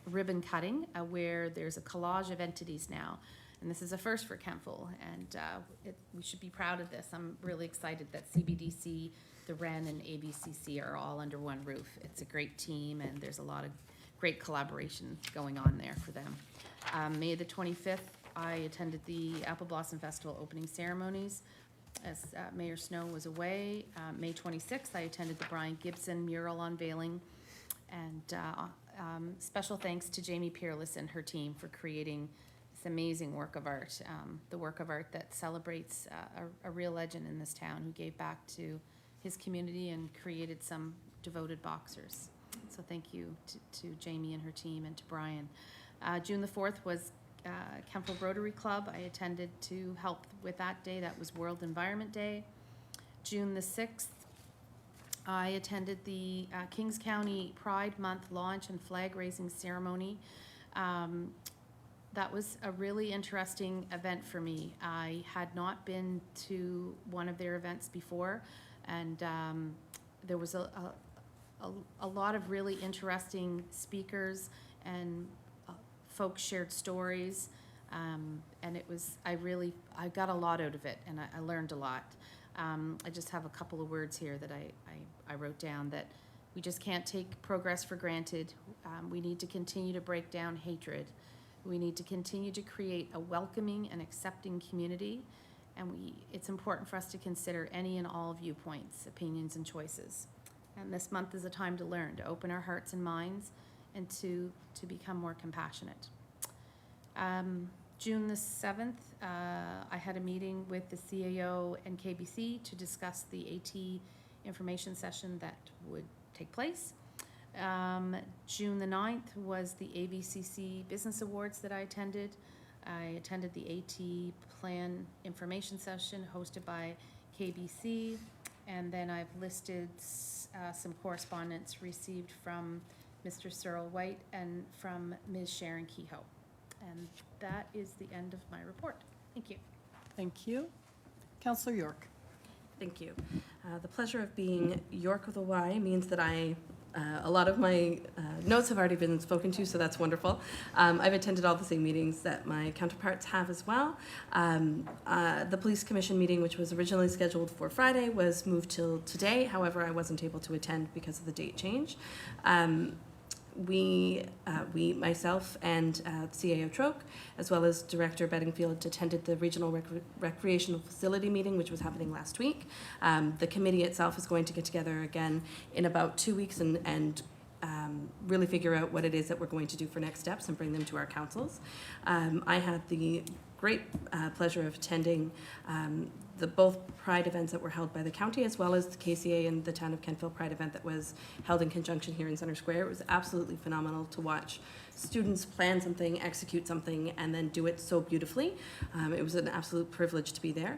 ribbon cutting, where there's a collage of entities now. And this is a first for Kentville, and we should be proud of this. I'm really excited that CBDC, the Wren, and ABCC are all under one roof. It's a great team, and there's a lot of great collaboration going on there for them. May the 25th, I attended the Apple Blossom Festival opening ceremonies as Mayor Snow was away. May 26th, I attended the Brian Gibson mural unveiling. And special thanks to Jamie Peerless and her team for creating this amazing work of art, the work of art that celebrates a real legend in this town who gave back to his community and created some devoted boxers. So thank you to Jamie and her team, and to Brian. June the 4th was Kentville Rotary Club. I attended to help with that day. That was World Environment Day. June the 6th, I attended the Kings County Pride Month launch and flag raising ceremony. That was a really interesting event for me. I had not been to one of their events before, and there was a lot of really interesting speakers, and folks shared stories, and it was, I got a lot out of it, and I learned a lot. I just have a couple of words here that I wrote down, that we just can't take progress for granted. We need to continue to break down hatred. We need to continue to create a welcoming and accepting community, and it's important for us to consider any and all viewpoints, opinions, and choices. And this month is a time to learn, to open our hearts and minds, and to become more compassionate. June the 7th, I had a meeting with the CAO and KBC to discuss the AT information session that would take place. June the 9th was the AVCC Business Awards that I attended. I attended the AT Plan information session hosted by KBC, and then I've listed some correspondence received from Mr. Cyril White and from Ms. Sharon Kehoe. And that is the end of my report. Thank you. Thank you. Councillor York. Thank you. The pleasure of being York with a Y means that a lot of my notes have already been spoken to, so that's wonderful. I've attended all the same meetings that my counterparts have as well. The Police Commission meeting, which was originally scheduled for Friday, was moved till today. However, I wasn't able to attend because of the date change. Myself and CAO Troke, as well as Director Bedingfield, attended the Regional Recreational Facility meeting, which was happening last week. The committee itself is going to get together again in about 2 weeks and really figure out what it is that we're going to do for next steps and bring them to our councils. I had the great pleasure of attending the both Pride events that were held by the county, as well as the KCA and the Town of Kentville Pride event that was held in conjunction here in Center Square. It was absolutely phenomenal to watch students plan something, execute something, and then do it so beautifully. It was an absolute privilege to be there.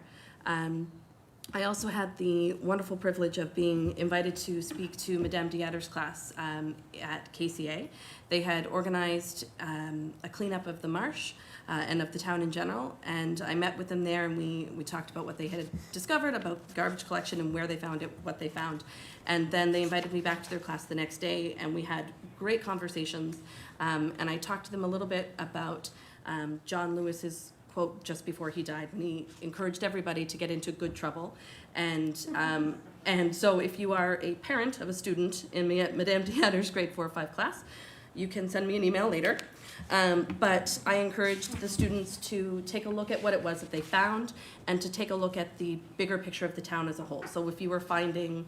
I also had the wonderful privilege of being invited to speak to Madame Diatter's class at KCA. They had organized a cleanup of the marsh and of the town in general, and I met with them there, and we talked about what they had discovered about garbage collection and where they found it, what they found. And then they invited me back to their class the next day, and we had great conversations. And I talked to them a little bit about John Lewis's quote just before he died, when he encouraged everybody to get into good trouble. And so if you are a parent of a student in Madame Diatter's grade 4 or 5 class, you can send me an email later. But I encouraged the students to take a look at what it was that they found and to take a look at the bigger picture of the town as a whole. So if you were finding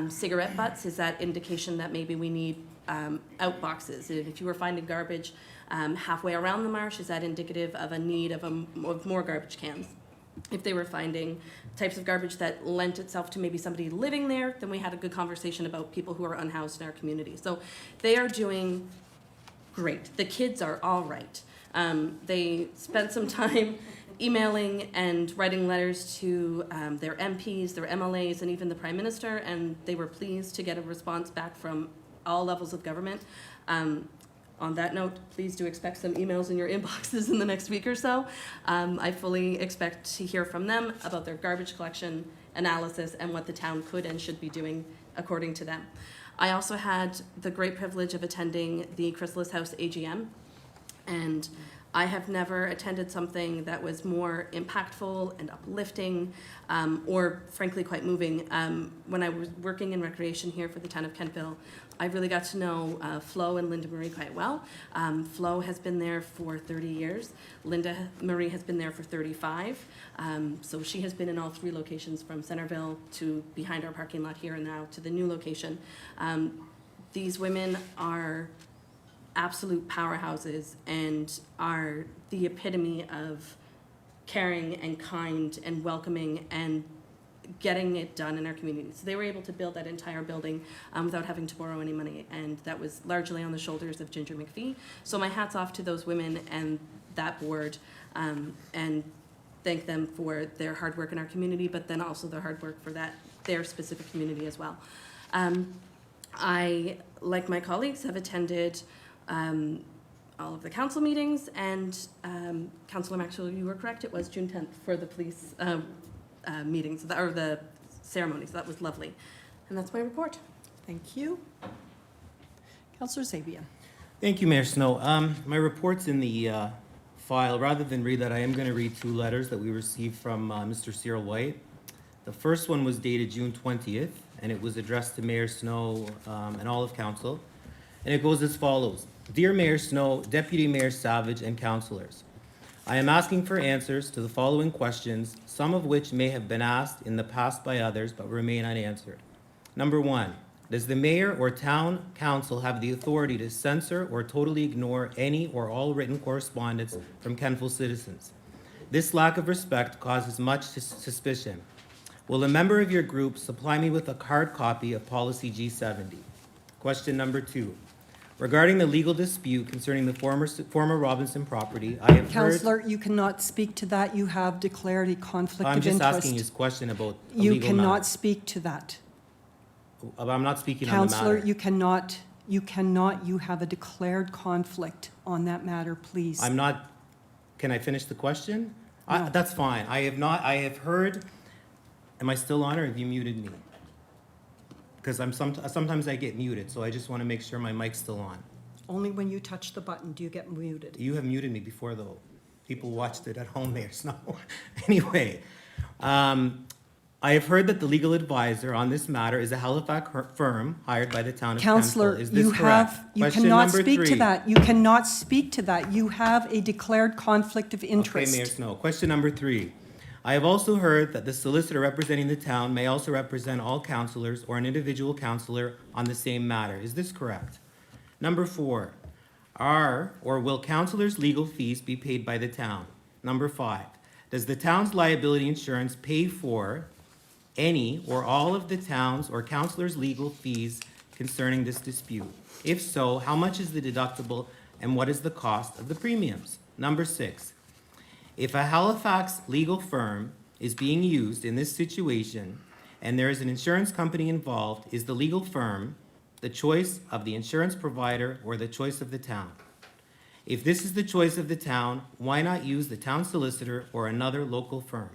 cigarette butts, is that indication that maybe we need outboxes? And if you were finding garbage halfway around the marsh, is that indicative of a need of more garbage cans? If they were finding types of garbage that lent itself to maybe somebody living there, then we had a good conversation about people who are unhoused in our community. So they are doing great. The kids are all right. They spent some time emailing and writing letters to their MPs, their MLAs, and even the Prime Minister, and they were pleased to get a response back from all levels of government. On that note, please do expect some emails in your inboxes in the next week or so. I fully expect to hear from them about their garbage collection analysis and what the town could and should be doing according to them. I also had the great privilege of attending the Chrysalis House AGM, and I have never attended something that was more impactful and uplifting, or frankly quite moving. When I was working in recreation here for the town of Kentville, I really got to know Flo and Linda Marie quite well. Flo has been there for 30 years. Linda Marie has been there for 35. So she has been in all 3 locations, from Centerville to behind our parking lot here and now to the new location. These women are absolute powerhouses and are the epitome of caring and kind and welcoming and getting it done in our community. So they were able to build that entire building without having to borrow any money, and that was largely on the shoulders of Ginger McPhee. So my hat's off to those women and that board, and thank them for their hard work in our community, but then also their hard work for their specific community as well. I, like my colleagues, have attended all of the council meetings, and Councillor Maxwell, you were correct, it was June 10th for the police meetings, or the ceremony, so that was lovely. And that's my report. Thank you. Councillor Zabian. Thank you, Mayor Snow. My report's in the file. Rather than read that, I am going to read 2 letters that we received from Mr. Cyril White. The first one was dated June 20th, and it was addressed to Mayor Snow and all of council. And it goes as follows. Dear Mayor Snow, Deputy Mayor Savage, and councillors, I am asking for answers to the following questions, some of which may have been asked in the past by others but remain unanswered. Number 1, does the mayor or town council have the authority to censor or totally ignore any or all written correspondence from Kentville citizens? This lack of respect causes much suspicion. Will a member of your group supply me with a hard copy of Policy G70? Question number 2. Regarding the legal dispute concerning the former Robinson property, I have heard... Councillor, you cannot speak to that. You have declared a conflict I'm of just interest. asking you a question about a You legal cannot matter. speak to that. I'm not speaking on the Councillor, matter. you cannot, you have a declared conflict on that matter, please. I'm not, can I finish the question? No. That's fine. I have heard, am I still on or have you muted me? Because sometimes I get muted, so I just want to make sure my mic's still on. Only when you touch the button do you get muted. You have muted me before, though. People watched it at home there, Snow. Anyway, I have heard that the legal advisor on this matter is a Halifax firm hired by the town of Kentville. Councillor, Is this you correct? you Question cannot number speak to 3. that. You cannot speak to that. You have a declared conflict of interest. Okay, Mayor Snow. Question number 3. I have also heard that the solicitor representing the town may also represent all councillors or an individual councillor on the same matter. Is this correct? Number 4. Are or will councillors' legal fees be paid by the town? Number 5. Does the town's liability insurance pay for any or all of the town's or councillors' legal fees concerning this dispute? If so, how much is the deductible and what is the cost of the premiums? Number 6. If a Halifax legal firm is being used in this situation and there is an insurance company involved, is the legal firm the choice of the insurance provider or the choice of the town? If this is the choice of the town, why not use the town solicitor or another local firm?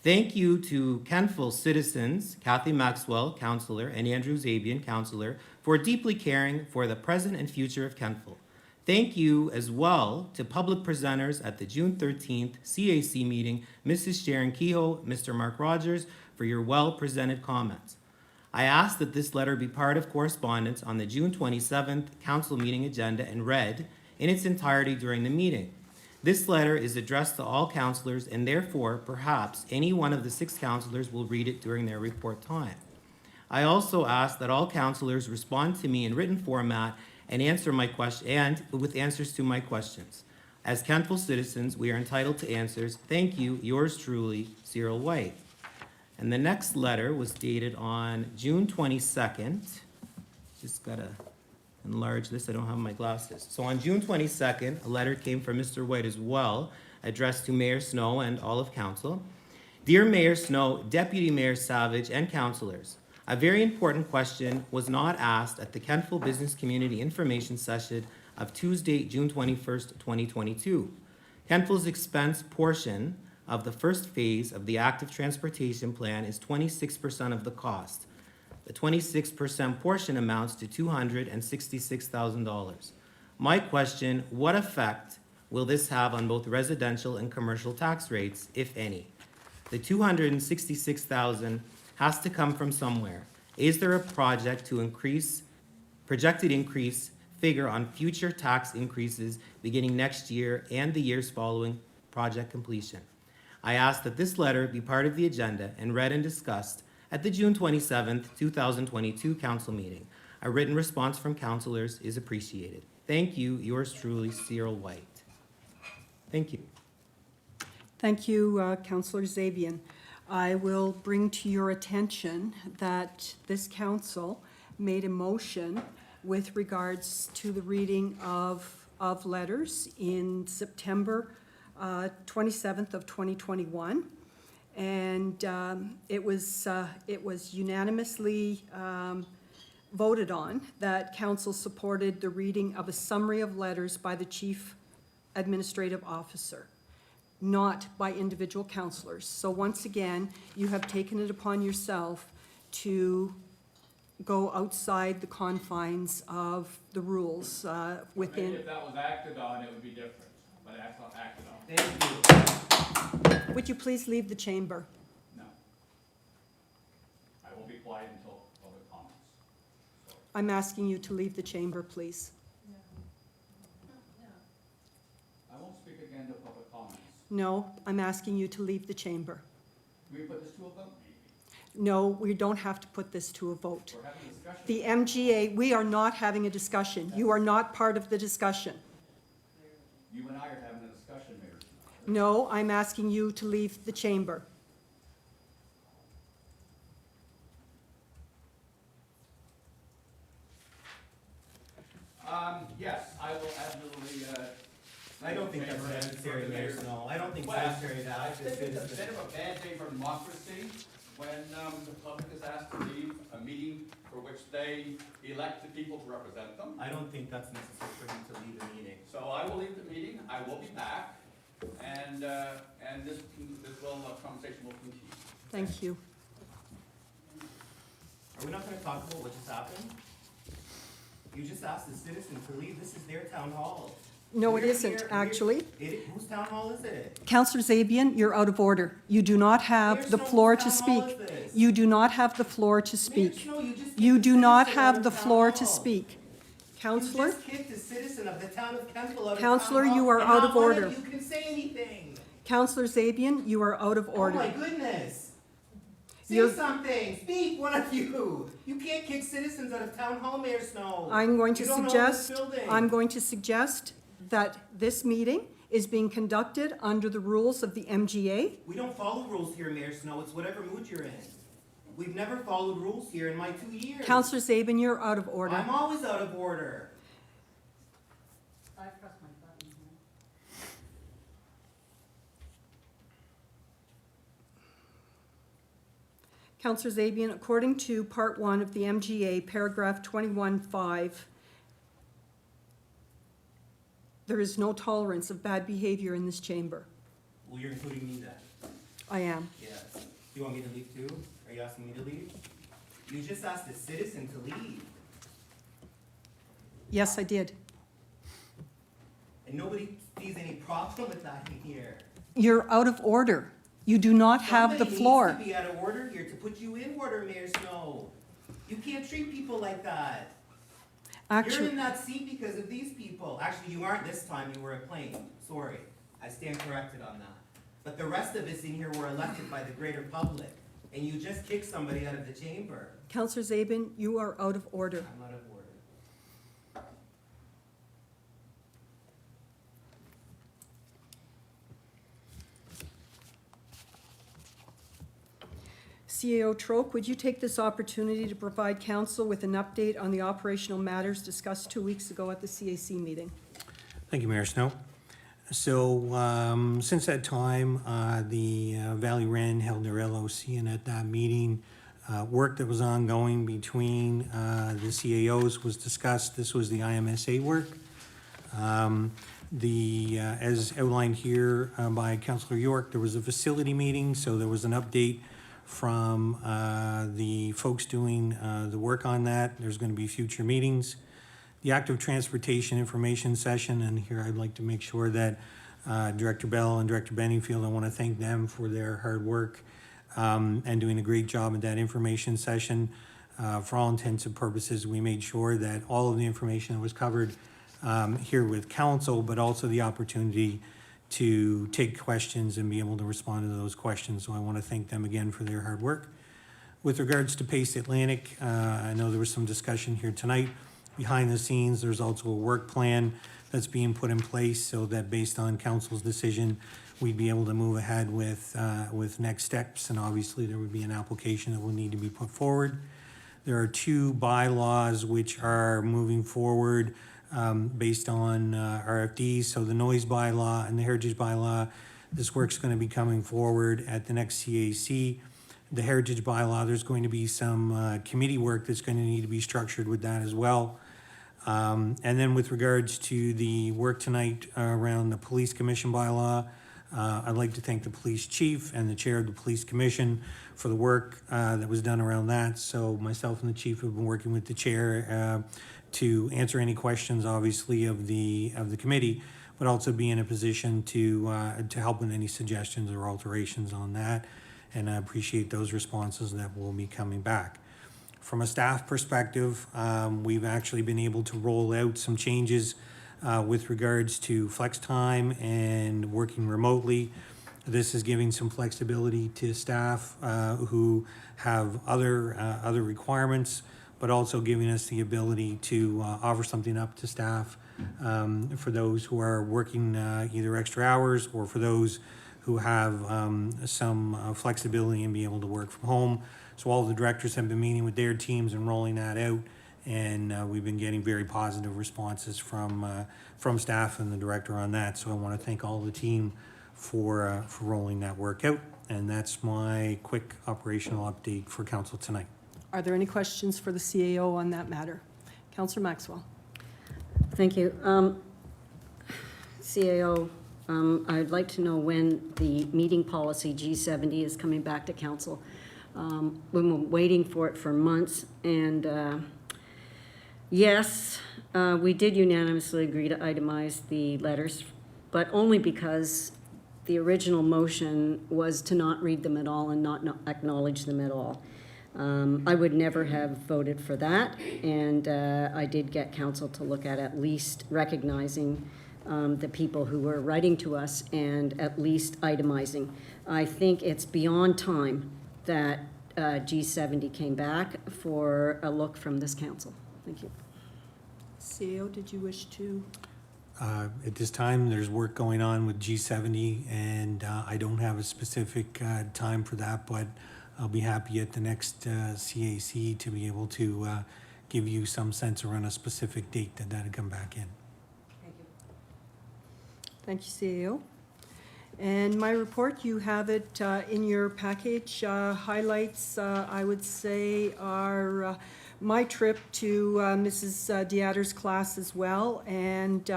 Thank you to Kentville citizens, Kathy Maxwell, councillor, and Andrew Zabian, councillor, for deeply caring for the present and future of Kentville. Thank you as well to public presenters at the June 13th CAC meeting, Mrs. Sharon Kehoe, Mr. Mark Rogers, for your well-presented comments. I ask that this letter be part of correspondence on the June 27th council meeting agenda and read in its entirety during the meeting. This letter is addressed to all councillors, and therefore, perhaps, any one of the 6 councillors will read it during their report time. I also ask that all councillors respond to me in written format and answer my question, and with answers to my questions. As Kentville citizens, we are entitled to answers. Thank you, yours truly, Cyril White. And the next letter was dated on June 22nd. Just gotta enlarge this, I don't have my glasses. So on June 22nd, a letter came from Mr. White as well, addressed to Mayor Snow and all of council. Dear Mayor Snow, Deputy Mayor Savage, and councillors, a very important question was not asked at the Kentville Business Community Information Session of Tuesday, June 21st, 2022. Kentville's expense portion of the first phase of the active transportation plan is 26% of the cost. The 26% portion amounts to $266,000. My question, what effect will this have on both residential and commercial tax rates, if any? The $266,000 has to come from somewhere. Is there a projected increase figure on future tax increases beginning next year and the years following project completion? I ask that this letter be part of the agenda and read and discussed at the June 27th, 2022 council meeting. A written response from councillors is appreciated. Thank you, yours truly, Cyril White. Thank you. Thank you, Councillor Zabian. I will bring to your attention that this council made a motion with regards to the reading of letters in September 27th of 2021. And it was unanimously voted on that council supported the reading of a summary of letters by the chief administrative officer, not by individual councillors. So once again, you have taken it upon yourself to go outside the confines of the rules within. Maybe if that was acted on, it would be different, but that's not acted on. Thank you. Would you please leave the chamber? No. I will be quiet until public comments. I'm asking you to leave the chamber, please. I won't speak again to public comments. No, I'm asking you to leave the chamber. Can we put this to a vote, maybe? No, we don't have to put this to a vote. We're having a discussion. The MGA, we are not having a discussion. You are not part of the discussion. You and I are having a discussion, Mayor. No, I'm asking you to leave the chamber. Yes, I will absolutely, I don't think that's necessary, Mayor Snow. I don't think it's Well, necessary to I ask the think it's a citizens. bit of a bad day for democracy when the public is asked to leave a meeting for which they elect the people to represent them. I don't think that's necessary for you to leave the meeting. So I will leave the meeting, I will be back, and this conversation will continue. Thank you. Are we not gonna talk about what just happened? You just asked the citizen to leave. This is their town hall. No, it We're isn't, here- actually. Whose town hall is it? Councillor Zabian, you're out of order. You do not have the Mayor Snow, floor whose to town hall speak. is this? You do not have the floor to Mayor speak. Snow, you just You kicked do the not citizen out have of the town floor to hall. speak. You Councillor, just kicked a citizen of the town of Kentville out of town Councillor, hall, you are and out not of one order. you can say anything. Councillor Zabian, you are out of Oh my order. goodness. Say You're- something. Speak, one of you. You can't kick citizens out of town hall, Mayor Snow. I'm going to You don't know this suggest, building. I'm going to suggest that this meeting is being conducted under the rules of the MGA. We don't follow rules here, Mayor Snow. It's whatever mood you're in. We've never followed rules here in my 2 years. Councillor Zabian, you're out of order. I'm always out of order. I pressed my button here. Counselor Zabian, according to Part 1 of the MGA, paragraph 21.5, there is no tolerance of bad behavior in this chamber. Well, you're including me then. I am. Yes. Do you want me to leave too? Are you asking me to leave? You just asked a citizen to leave, Yes, I did. and nobody sees any problem with that in here. You're out of order. You do not have the floor. Somebody needs to be out of order here to put you in order, Mayor Snow. You can't treat people like that. You're Actually, in that seat because of these people. Actually, you aren't this time, you were a plane. Sorry. I stand corrected on that. But the rest of us in here were elected by the greater public, and you just kicked somebody out of the chamber. Counselor Zabin, you are out of order. I'm out of order. CAO Troke, would you take this opportunity to provide council with an update on the operational matters discussed 2 weeks ago at the CAC meeting? Thank you, Mayor Snow. So, since that time, the Valley Wren held their LOC, and at that meeting, work that was ongoing between the CAOs was discussed. This was the IMSA work. As outlined here by Councillor York, there was a facility meeting, so there was an update from the folks doing the work on that. There's going to be future meetings. The active transportation information session, and here I'd like to make sure that Director Bell and Director Benningfield, I want to thank them for their hard work and doing a great job at that information session. For all intents and purposes, we made sure that all of the information that was covered here with council, but also the opportunity to take questions and be able to respond to those questions. So I want to thank them again for their hard work. With regards to Pace Atlantic, I know there was some discussion here tonight. Behind the scenes, there's also a work plan that's being put in place so that based on council's decision, we'd be able to move ahead with next steps, and obviously there would be an application that will need to be put forward. There are 2 bylaws which are moving forward based on RFDs, so the noise bylaw and the heritage bylaw. This work's going to be coming forward at the next CAC. The heritage bylaw, there's going to be some committee work that's going to need to be structured with that as well. And then with regards to the work tonight around the police commission bylaw, I'd like to thank the police chief and the chair of the police commission for the work that was done around that. So myself and the chief have been working with the chair to answer any questions, obviously, of the committee, but also be in a position to help with any suggestions or alterations on that. And I appreciate those responses that will be coming back. From a staff perspective, we've actually been able to roll out some changes with regards to flex time and working remotely. This is giving some flexibility to staff who have other requirements, but also giving us the ability to offer something up to staff for those who are working either extra hours or for those who have some flexibility and be able to work from home. So all the directors have been meeting with their teams and rolling that out, and we've been getting very positive responses from staff and the director on that. So I want to thank all the team for rolling that work out, and that's my quick operational update for council tonight. Are there any questions for the CAO on that matter? Councillor Maxwell. Thank you. CAO, I'd like to know when the meeting policy G70 is coming back to council. We've been waiting for it for months, and yes, we did unanimously agree to itemize the letters, but only because the original motion was to not read them at all and not acknowledge them at all. I would never have voted for that, and I did get council to look at least recognizing the people who were writing to us and at least itemizing. I think it's beyond time that G70 came back for a look from this council. Thank you. CAO, did you wish to? At this time, there's work going on with G70, and I don't have a specific time for that, but I'll be happy at the next CAC to be able to give you some sense around a specific date that that'll come back in. Thank you, CAO. And my report, you have it in your package. Highlights, I would say, are my trip to Mrs. Diatter's class as well, and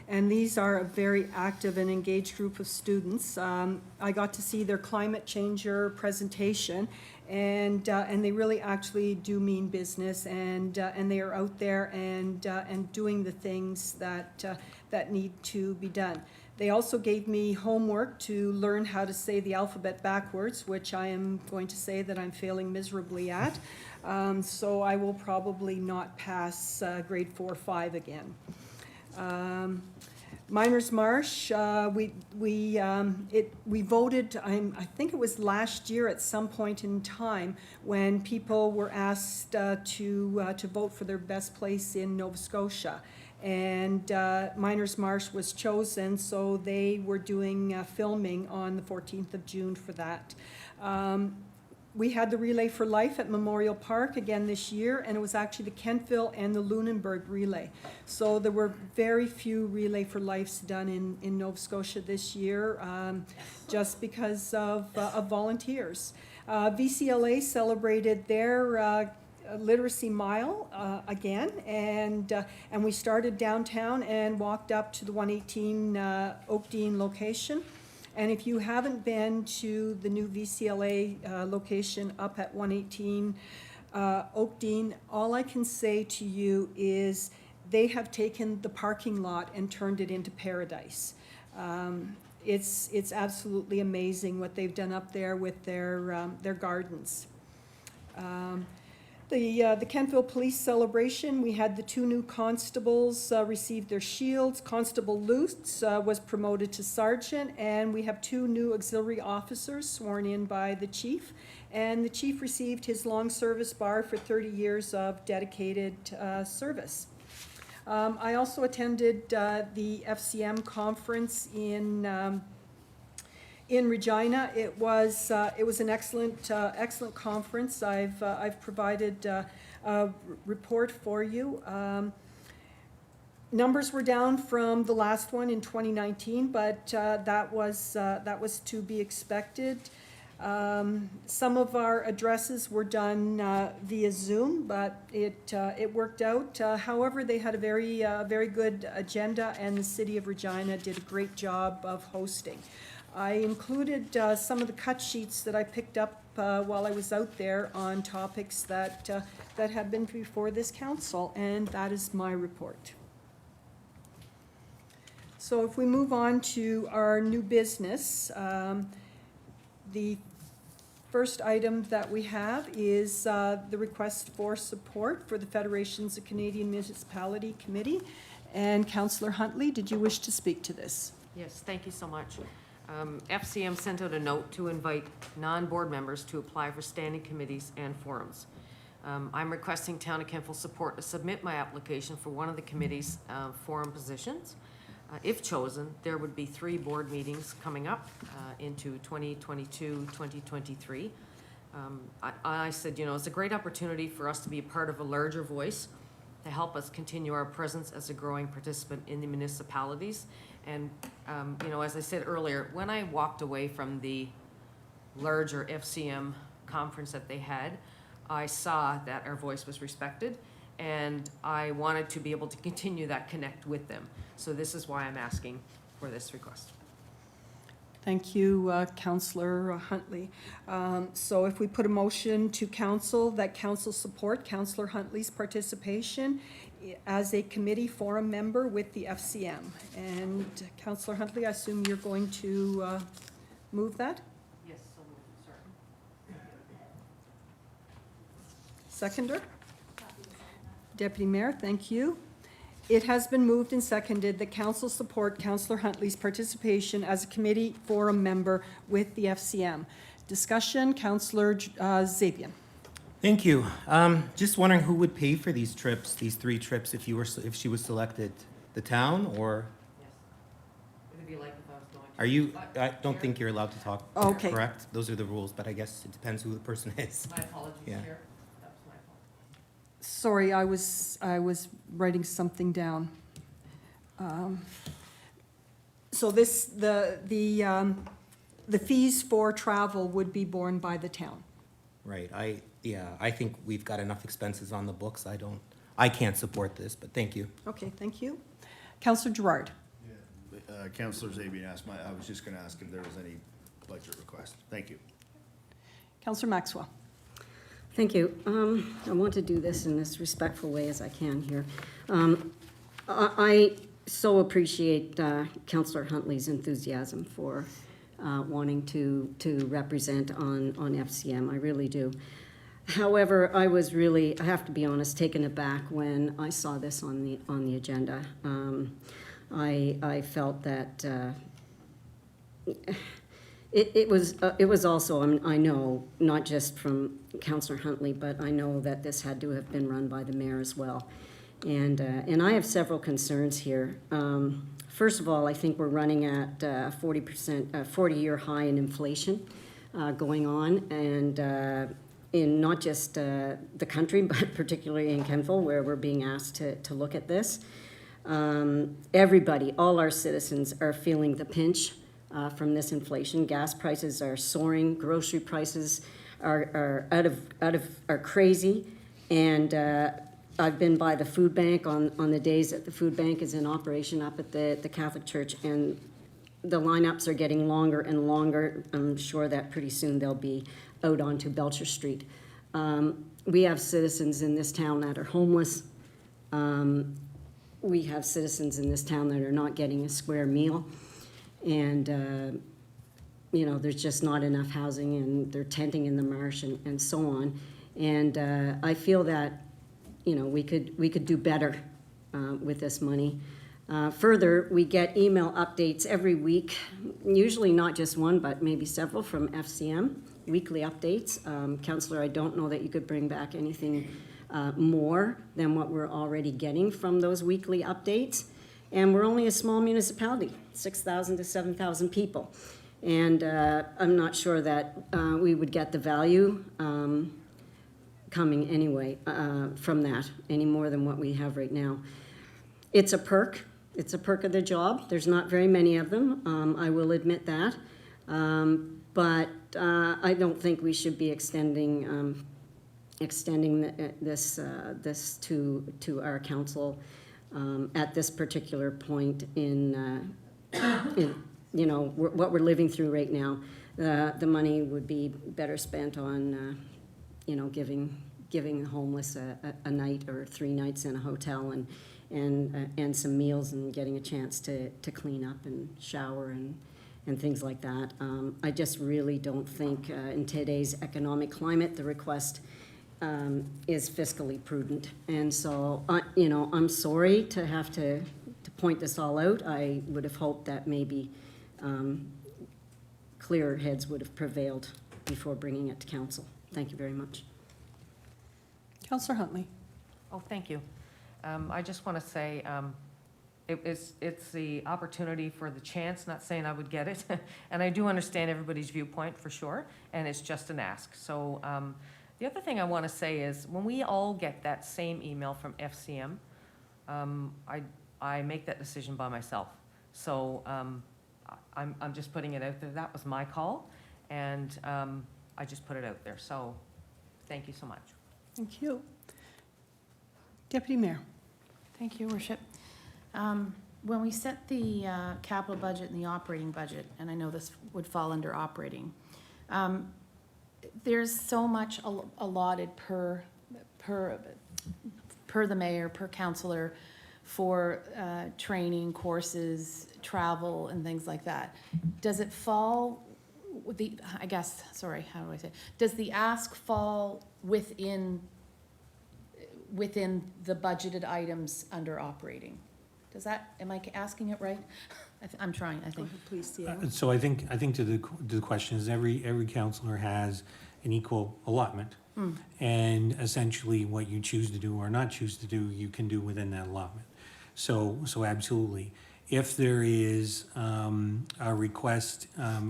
these are a very active and engaged group of students. I got to see their climate changer presentation, and they really actually do mean business, and they are out there and doing the things that need to be done. They also gave me homework to learn how to say the alphabet backwards, which I am going to say that I'm failing miserably at. So I will probably not pass grade 4 or 5 again. Miners Marsh, we voted, I think it was last year at some point in time, when people were asked to vote for their best place in Nova Scotia. And Miners Marsh was chosen, so they were doing filming on the 14th of June for that. We had the Relay for Life at Memorial Park again this year, and it was actually the Kentville and the Lunenburg Relay. So there were very few Relay for Lives done in Nova Scotia this year, just because of volunteers. VCLA celebrated their Literacy Mile again, and we started downtown and walked up to the 118 Oakdean location. And if you haven't been to the new VCLA location up at 118 Oakdean, all I can say to you is they have taken the parking lot and turned it into paradise. It's absolutely amazing what they've done up there with their gardens. The Kentville Police Celebration, we had the 2 new constables receive their shields. Constable Lutz was promoted to sergeant, and we have 2 new auxiliary officers sworn in by the chief. And the chief received his long service bar for 30 years of dedicated service. I also attended the FCM conference in Regina. It was an excellent conference. I've provided a report for you. Numbers were down from the last one in 2019, but that was to be expected. Some of our addresses were done via Zoom, but it worked out. However, they had a very good agenda, and the City of Regina did a great job of hosting. I included some of the cut sheets that I picked up while I was out there on topics that have been before this council, and that is my report. So if we move on to our new business, the first item that we have is the request for support for the Federations of Canadian Municipality Committee. And Councillor Huntley, did you wish to speak to this? Yes, thank you so much. FCM sent out a note to invite non-board members to apply for standing committees and forums. I'm requesting Town of Kentville support to submit my application for one of the committee's forum positions. If chosen, there would be 3 board meetings coming up into 2022, 2023. I said, you know, it's a great opportunity for us to be a part of a larger voice to help us continue our presence as a growing participant in the municipalities. And, you know, as I said earlier, when I walked away from the larger FCM conference that they had, I saw that our voice was respected, and I wanted to be able to continue that connect with them. So this is why I'm asking for this request. Thank you, Councillor Huntley. So if we put a motion to council, that council support Councillor Huntley's participation as a committee forum member with the FCM. And Councillor Huntley, I assume you're going to move that? Yes, so moved, sorry. Seconder? Deputy Mayor, thank you. It has been moved and seconded that council support Councillor Huntley's participation as a committee forum member with the FCM. Discussion, Councillor Zabian. Thank you. Just wondering who would pay for these trips, these 3 trips, if she was selected, the town, or Yes. It would be like if I was going to. are you? I don't think you're allowed to talk. Okay. Correct. Those are the rules, but I guess it depends who the person is. My apologies, Yeah. Chair. That was my fault. Sorry, I was writing something down. So this, the fees for travel would be borne by the town. Right, I think we've got enough expenses on the books, I can't support this, but thank you. Okay, thank you. Counselor Gerard? Councillor Zabian asked I was just gonna ask if there was any budget request. Thank you. Counselor Maxwell? Thank you. I want to do this in as respectful way as I can here. I so appreciate Councillor Huntley's enthusiasm for wanting to represent on FCM. I really do. However, I was really, I have to be honest, taken aback when I saw this on the agenda. I felt that it was also, I know, not just from Councillor Huntley, but I know that this had to have been run by the mayor as well. And I have several concerns here. First of all, I think we're running at 40%, 40-year high in inflation going on, and in not just the country, but particularly in Kenville, where we're being asked to look at this. Everybody, all our citizens are feeling the pinch from this inflation. Gas prices are soaring, grocery prices are are crazy, and I've been by the food bank on the days that the food bank is in operation up at the Catholic Church, and the lineups are getting longer and longer. I'm sure that pretty soon they'll be out onto Belcher Street. We have citizens in this town that are homeless. We have citizens in this town that are not getting a square meal. And, you know, there's just not enough housing, and they're tenting in the marsh and so on. And I feel that, you know, we could do better with this money. Further, we get email updates every week, usually not just one, but maybe several from FCM, weekly updates. Councillor, I don't know that you could bring back anything more than what we're already getting from those weekly updates. And we're only a small municipality, 6,000 to 7,000 people. And I'm not sure that we would get the value coming anyway from that, any more than what we have right now. It's a perk. It's a perk of the job. There's not very many of them, I will admit that. But I don't think we should be extending this to our council at this particular point in you know, what we're living through right now. The money would be better spent on you know, giving the homeless a night or 3 nights in a hotel, and some meals, and getting a chance to clean up and shower and things like that. I just really don't think in today's economic climate, the request is fiscally prudent. And so, you know, I'm sorry to have to point this all out. I would have hoped that maybe clearer heads would have prevailed before bringing it to council. Thank you very much. Counselor Huntley? Oh, thank you. I just want to say, it's the opportunity for the chance, not saying I would get it, and I do understand everybody's viewpoint for sure, and it's just an ask. So the other thing I want to say is, when we all get that same email from FCM, I make that decision by myself. So I'm just putting it out there. That was my call, and I just put it out there. So thank you so much. Thank you. Deputy Mayor? Thank you, Worship. When we set the capital budget and the operating budget, and I know this would fall under operating, there's so much allotted per the mayor, per councillor, for training, courses, travel, and things like that. Does it fall, I guess, sorry, how do I say it? Does the ask fall within the budgeted items under operating? Does that, am I asking it right? I'm trying, I think. Please, yeah. So I think to the question is, every councillor has an equal allotment. And essentially what you choose to do or not choose to do, you can do within that allotment. So absolutely. If there is a request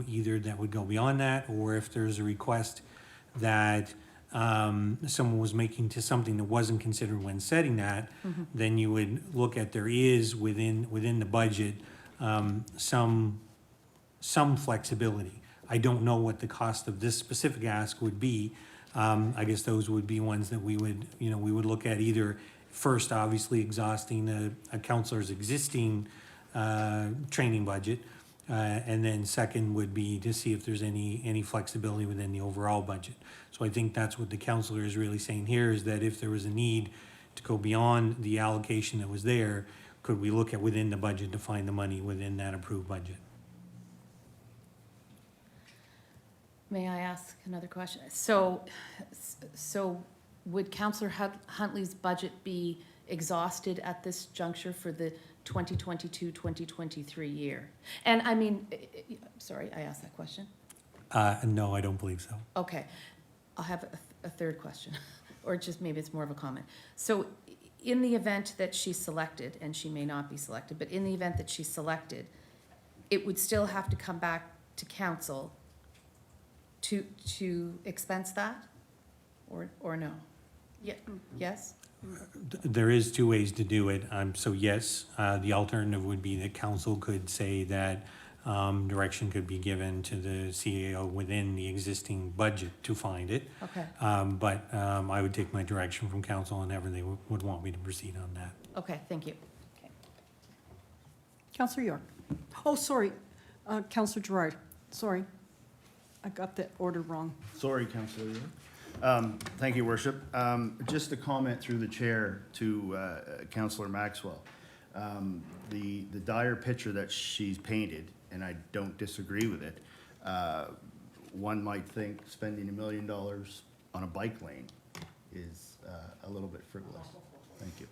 either that would go beyond that, or if there's a request that someone was making to something that wasn't considered when setting that, then you would look at, there is within the budget some flexibility. I don't know what the cost of this specific ask would be. I guess those would be ones that we would, we would look at either first, obviously exhausting a counselor's existing training budget, and then second would be to see if there's any flexibility within the overall budget. So I think that's what the counselor is really saying here, is that if there was a need to go beyond the allocation that was there, could we look at within the budget to find the money within that approved budget? May I ask another question? So would Councillor Huntley's budget be exhausted at this juncture for the 2022-2023 year? And I mean, sorry, I asked that question. No, I don't believe so. Okay, I'll have a third question, or just maybe it's more of a comment. So in the event that she's selected, and she may not be selected, but in the event that she's selected, it would still have to come back to council to expense that, or no? Yeah, yes? There is two ways to do it. So yes, the alternative would be that council could say that direction could be given to the CAO within the existing budget to find it. Okay, But I would take my direction from council whenever they would want me to proceed on that. okay, thank you. Councillor York. Oh, sorry, Councillor Gerard, sorry. I got the order wrong. Sorry, Councillor. Thank you, Worship. Just a comment through the chair to Councillor Maxwell. The dire picture that she's painted, and I don't disagree with it, one might think spending $1 million on a bike lane is a little bit frivolous. Thank you.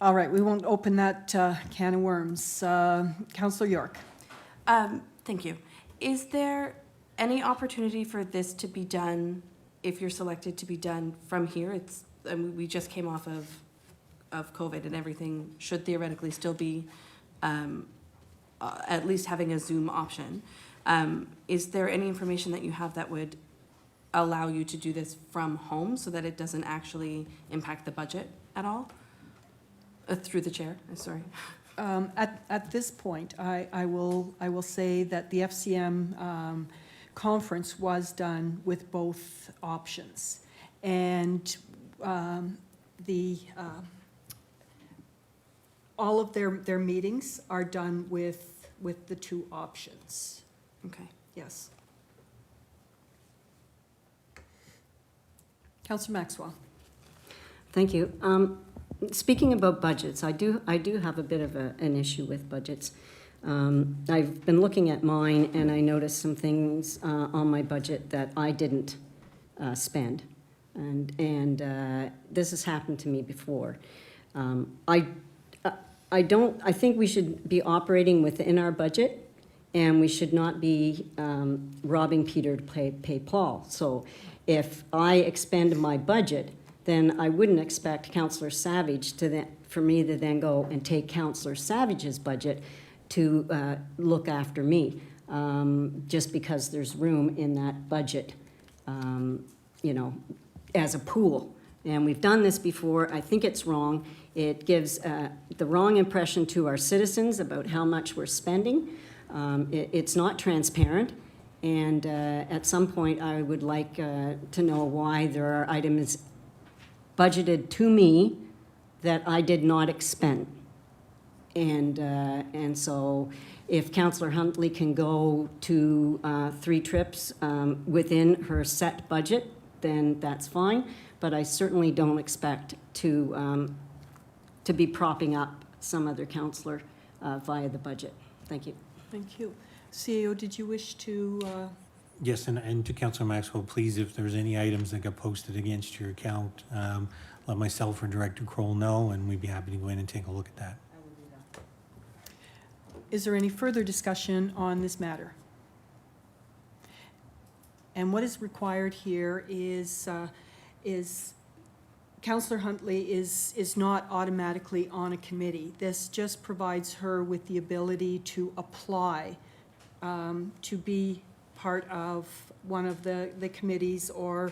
All right, we won't open that can of worms. Councillor York. Thank you. Is there any opportunity for this to be done, if you're selected, to be done from here? We just came off of COVID, and everything should theoretically still be at least having a Zoom option. Is there any information that you have that would allow you to do this from home so that it doesn't actually impact the budget at all? Through the chair, I'm sorry. At this point, I will say that the FCM conference was done with both options. And all of their meetings are done with the two options. Okay. Yes. Councillor Maxwell. Thank you. Speaking about budgets, I do have a bit of an issue with budgets. I've been looking at mine, and I noticed some things on my budget that I didn't spend, and this has happened to me before. I think we should be operating within our budget, and we should not be robbing Peter to pay Paul. So if I expend my budget, then I wouldn't expect Councillor Savage for me to then go and take Councillor Savage's budget to look after me, just because there's room in that budget, as a pool. And we've done this before. I think it's wrong. It gives the wrong impression to our citizens about how much we're spending. It's not transparent. And at some point, I would like to know why there are items budgeted to me that I did not expend. And so if Councillor Huntley can go to 3 trips within her set budget, then that's fine. But I certainly don't expect to be propping up some other councillor via the budget. Thank you. Thank you. CAO, did you wish to? Yes, and to Councillor Maxwell, please, if there's any items that got posted against your account, let myself or Director Kroll know, and we'd be happy to go in and take a look at that. Is there any further discussion on this matter? And what is required here is Councillor Huntley is not automatically on a committee. This just provides her with the ability to apply to be part of one of the committees or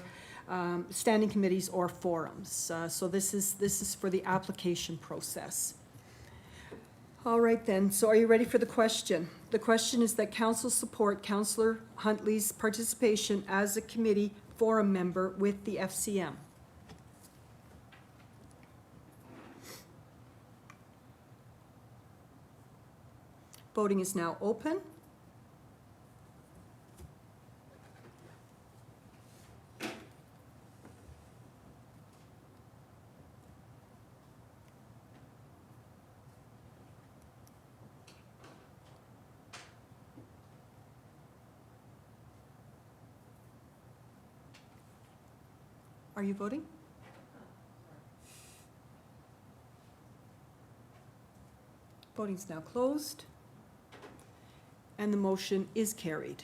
standing committees or forums. So this is for the application process. All right then, so are you ready for the question? The question is that council support Councillor Huntley's participation as a committee forum member with the FCM. Voting is now open. Are you voting? Voting is now closed. And the motion is carried.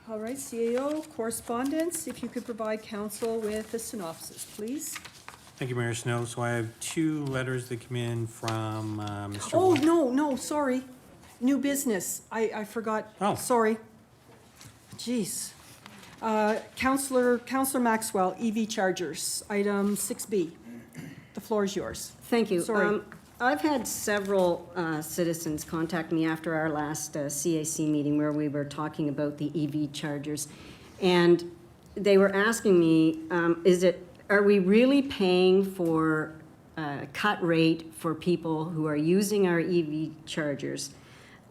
All right, CAO correspondence, if you could provide council with a synopsis, please. Thank you, Mayor Snow. So I have 2 letters that come in from Mr. Oh, Wood. no, sorry. New business. I forgot. Oh. Sorry. Jeez. Councillor Maxwell, EV chargers, item 6B. The floor is yours. Thank you. Sorry. I've had several citizens contact me after our last CAC meeting where we were talking about the EV chargers. And they were asking me, are we really paying for a cut rate for people who are using our EV chargers?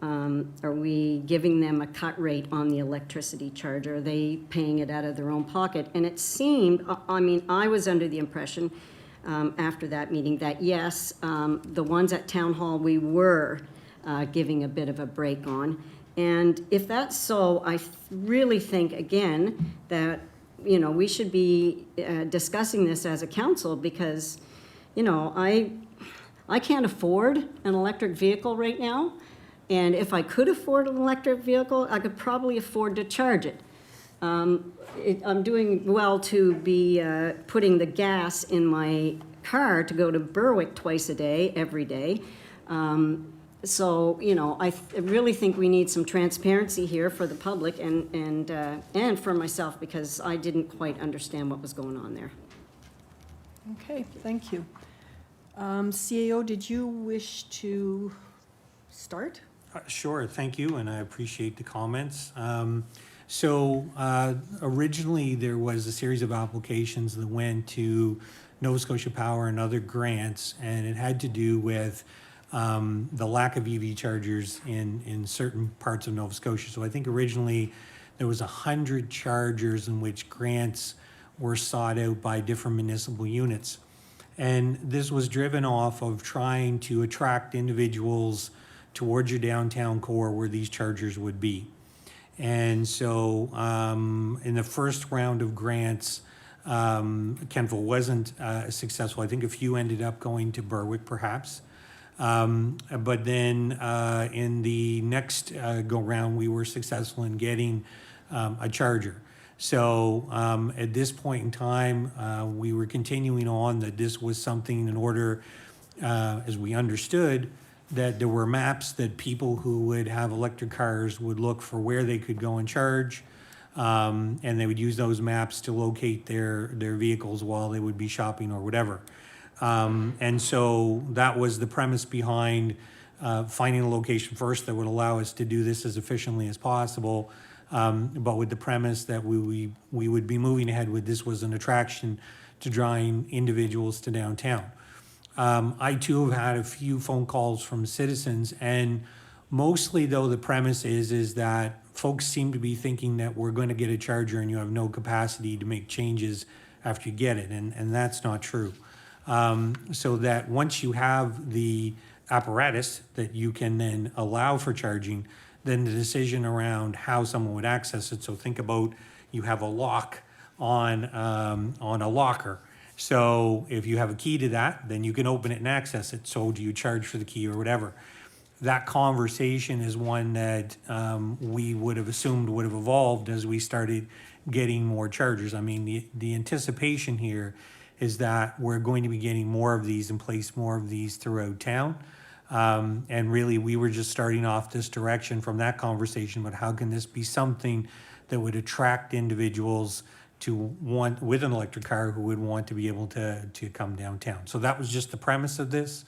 Are we giving them a cut rate on the electricity charger? Are they paying it out of their own pocket? And it seemed, I was under the impression after that meeting that yes, the ones at Town Hall we were giving a bit of a break on. And if that's so, I really think, again, that, we should be discussing this as a council because, I can't afford an electric vehicle right now. And if I could afford an electric vehicle, I could probably afford to charge it. I'm doing well to be putting the gas in my car to go to Berwick twice a day, every day. So, I really think we need some transparency here for the public and for myself because I didn't quite understand what was going on there. Okay, thank you. CAO, did you wish to start? Sure, thank you, and I appreciate the comments. Originally, there was a series of applications that went to Nova Scotia Power and other grants, and it had to do with the lack of EV chargers in certain parts of Nova Scotia. So I think originally there was 100 chargers in which grants were sought out by different municipal units. And this was driven off of trying to attract individuals towards your downtown core where these chargers would be. And so in the first round of grants, Kenville wasn't successful. I think a few ended up going to Berwick perhaps. But then in the next go round, we were successful in getting a charger. So at this point in time, we were continuing on that this was something in order, as we understood, that there were maps that people who would have electric cars would look for where they could go and charge, and they would use those maps to locate their vehicles while they would be shopping or whatever. And so that was the premise behind finding a location first that would allow us to do this as efficiently as possible, but with the premise that we would be moving ahead with this was an attraction to drawing individuals to downtown. I too have had a few phone calls from citizens, and mostly though the premise is that folks seem to be thinking that we're going to get a charger and you have no capacity to make changes after you get it, and that's not true. So that once you have the apparatus that you can then allow for charging, then the decision around how someone would access it. So think about you have a lock on a locker. So if you have a key to that, then you can open it and access it. So do you charge for the key or whatever? That conversation is one that we would have assumed would have evolved as we started getting more chargers. I mean, the anticipation here is that we're going to be getting more of these and place more of these throughout town. And really, we were just starting off this direction from that conversation, but how can this be something that would attract individuals to want, with an electric car, who would want to be able to come downtown. So that was just the premise of this.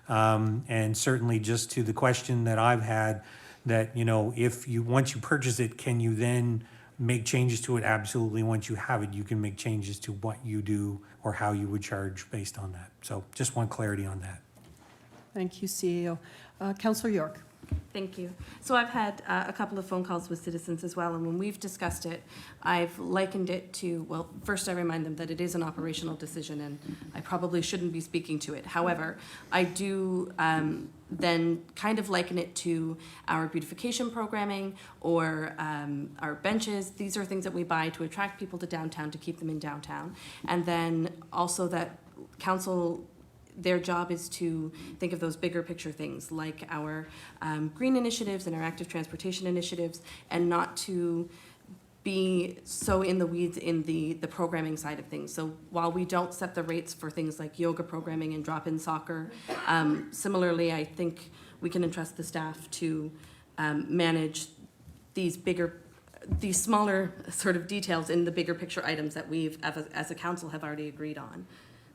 And certainly just to the question that I've had, that, you know, if you, once you purchase it, can you then make changes to it? Absolutely. Once you have it, you can make changes to what you do or how you would charge based on that. So just want clarity on that. Thank you, CAO. Councillor York. Thank you. So I've had a couple of phone calls with citizens as well, and when we've discussed it, I've likened it to, well, first I remind them that it is an operational decision, and I probably shouldn't be speaking to it. However, I do then kind of liken it to our beautification programming or our benches. These are things that we buy to attract people to downtown, to keep them in downtown. And then also that council, their job is to think of those bigger picture things like our green initiatives and our active transportation initiatives, and not to be so in the weeds in the programming side of things. So while we don't set the rates for things like yoga programming and drop-in soccer, similarly, I think we can entrust the staff to manage these smaller sort of details in the bigger picture items that we've, as a council, have already agreed on.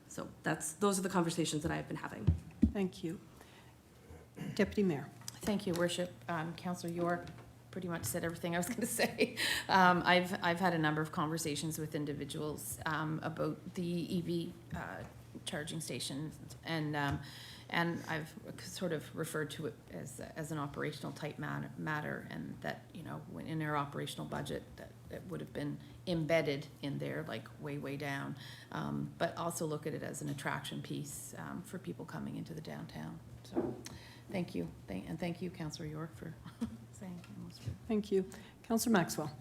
So those are the conversations that I've been having. Thank you. Deputy Mayor. Thank you, Worship. Councillor York pretty much said everything I was going to say. I've had a number of conversations with individuals about the EV charging stations, and I've sort of referred to it as an operational type matter, and that, you know, when in our operational budget, that it would have been embedded in there, like way down, but also look at it as an attraction piece for people coming into the downtown. So thank you, and thank you, Councillor York, for saying most of it. Thank you. Councillor Maxwell.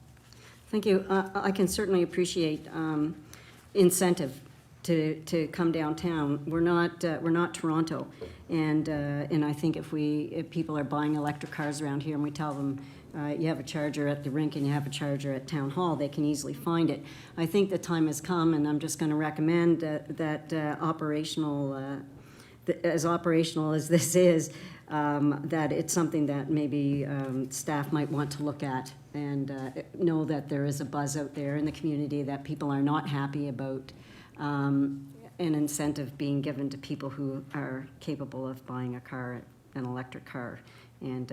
Thank you. I can certainly appreciate incentive to come downtown. We're not Toronto, and I think if people are buying electric cars around here and we tell them you have a charger at the rink and you have a charger at Town Hall, they can easily find it. I think the time has come, and I'm just going to recommend that as operational as this is, that it's something that maybe staff might want to look at, and know that there is a buzz out there in the community that people are not happy about an incentive being given to people who are capable of buying a car, an electric car. And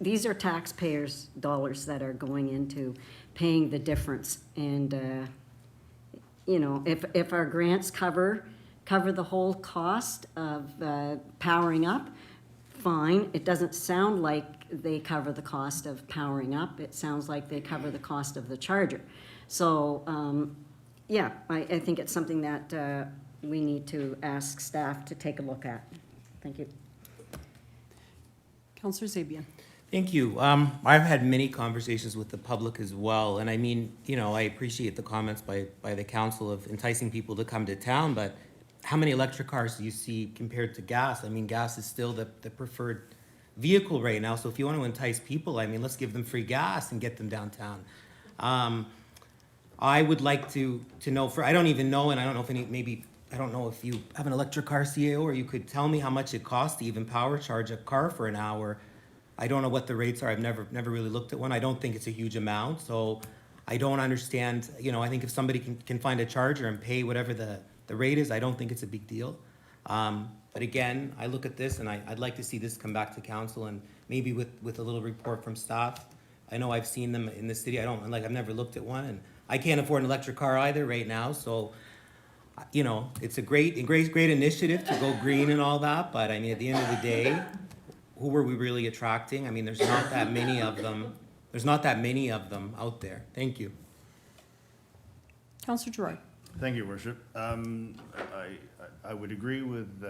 these are taxpayers' dollars that are going into paying the difference. And, you know, if our grants cover the whole cost of powering up, fine. It doesn't sound like they cover the cost of powering up. It sounds like they cover the cost of the charger. So, yeah, I think it's something that we need to ask staff to take a look at. Thank you. Councillor Zabian. Thank you. I've had many conversations with the public as well, and I mean, you know, I appreciate the comments by the council of enticing people to come to town, but how many electric cars do you see compared to gas? I mean, gas is still the preferred vehicle right now, so if you want to entice people, I mean, let's give them free gas and get them downtown. I would like to know, I don't even know, and I don't know if I don't know if you have an electric car, CAO, or you could tell me how much it costs to even power charge a car for an hour. I don't know what the rates are. I've never really looked at one. I don't think it's a huge amount, so I don't understand. You know, I think if somebody can find a charger and pay whatever the rate is, I don't think it's a big deal. But again, I look at this and I'd like to see this come back to council, and maybe with a little report from staff. I know I've seen them in the city. I've never looked at one, and I can't afford an electric car either right now, so you know, it's a great initiative to go green and all that, but I mean, at the end of the day, who are we really attracting? I mean, there's not that many of them. There's not that many of them out there. Thank you. Councillor Giroy. Thank you, Worship. I would agree with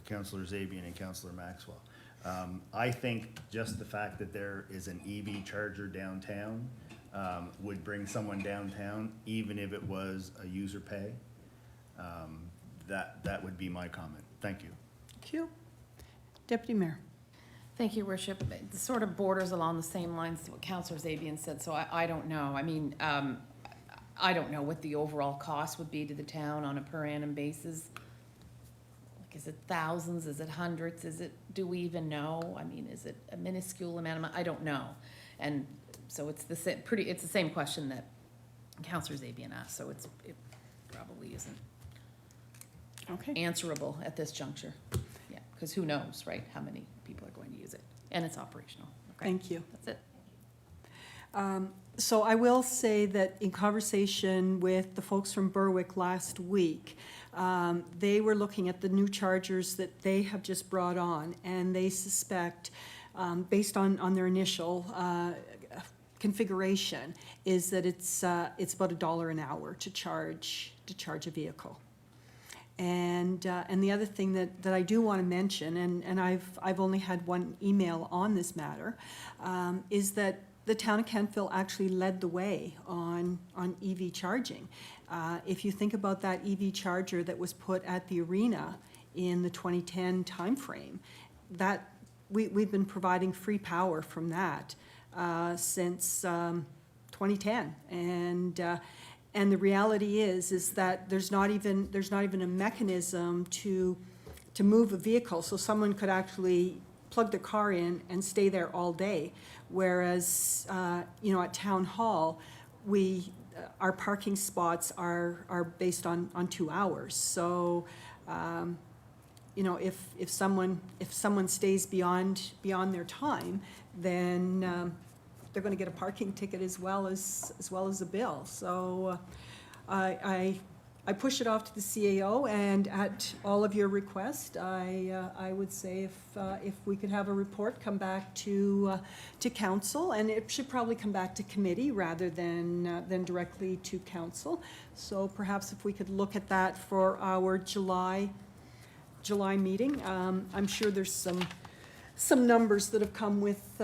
Councillor Zabian and Councillor Maxwell. I think just the fact that there is an EV charger downtown would bring someone downtown, even if it was a user pay. That would be my comment. Thank you. Thank you. Deputy Mayor. Thank you, Worship. It sort of borders along the same lines as what Councillor Zabian said, so I don't know. I mean, I don't know what the overall cost would be to the town on a per annum basis. Like, is it thousands? Is it hundreds? Do we even know? I mean, is it a minuscule amount of money? I don't know. And So it's the same, it's the same question that Counselor Zabian asked, so it probably isn't Okay. answerable at this juncture. Yeah, because who knows, right, how many people are going to use it, and it's operational. Okay, Thank you. that's it. So I will say that in conversation with the folks from Berwick last week, they were looking at the new chargers that they have just brought on, and they suspect, based on their initial configuration, is that it's about $1 an hour to charge a vehicle. And the other thing that I do want to mention, and I've only had one email on this matter, is that the town of Kentville actually led the way on EV charging. If you think about that EV charger that was put at the arena in the 2010 timeframe, that we've been providing free power from that since 2010, and the reality is that there's not even a mechanism to move a vehicle, so someone could actually plug their car in and stay there all day. Whereas, at Town Hall, our parking spots are based on 2 hours. So, if someone stays beyond their time, then they're going to get a parking ticket as well as a bill. So, I push it off to the CAO, and at all of your request, I would say if we could have a report come back to council, and it should probably come back to committee rather than directly to council. So perhaps if we could look at that for our July meeting. I'm sure there's some numbers that have come with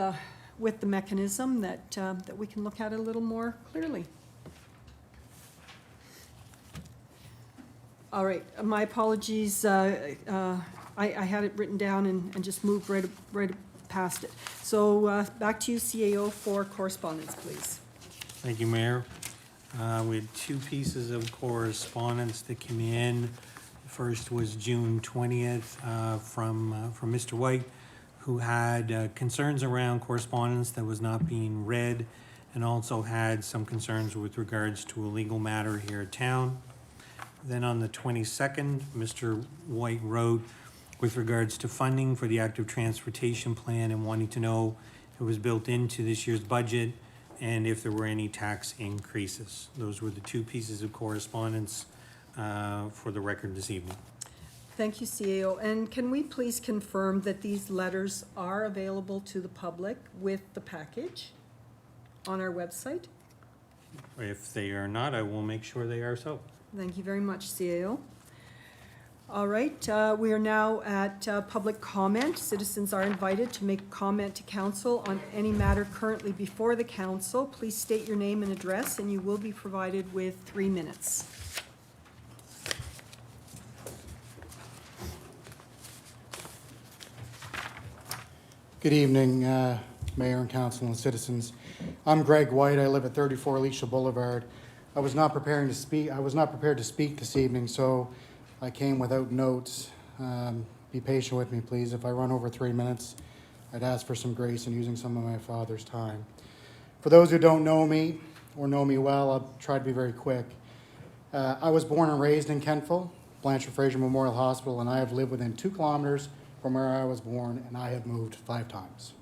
the mechanism that we can look at a little more clearly. All right, my apologies, I had it written down and just moved right past it. So, back to you, CAO, for correspondence, please. Thank you, Mayor. We had 2 pieces of correspondence that came in. First was June 20th from Mr. White, who had concerns around correspondence that was not being read, and also had some concerns with regards to a legal matter here at town. Then on the 22nd, Mr. White wrote with regards to funding for the active transportation plan and wanting to know if it was built into this year's budget and if there were any tax increases. Those were the 2 pieces of correspondence for the record this evening. Thank you, CAO. And can we please confirm that these letters are available to the public with the package on our website? If they are not, I will make sure they are so. Thank you very much, CAO. All right, we are now at public comment. Citizens are invited to make comment to council on any matter currently before the council. Please state your name and address, and you will be provided with 3 minutes. Good evening, Mayor and Council and citizens. I'm Greg White. I live at 34 Alicia Boulevard. I was not prepared to speak this evening, so I came without notes. Be patient with me, please. If I run over 3 minutes, I'd ask for some grace in using some of my father's time. For those who don't know me or know me well, I'll try to be very quick. I was born and raised in Kentville, Blanchard Fraser Memorial Hospital, and I have lived within 2 kilometers from where I was born, and I have moved 5 times.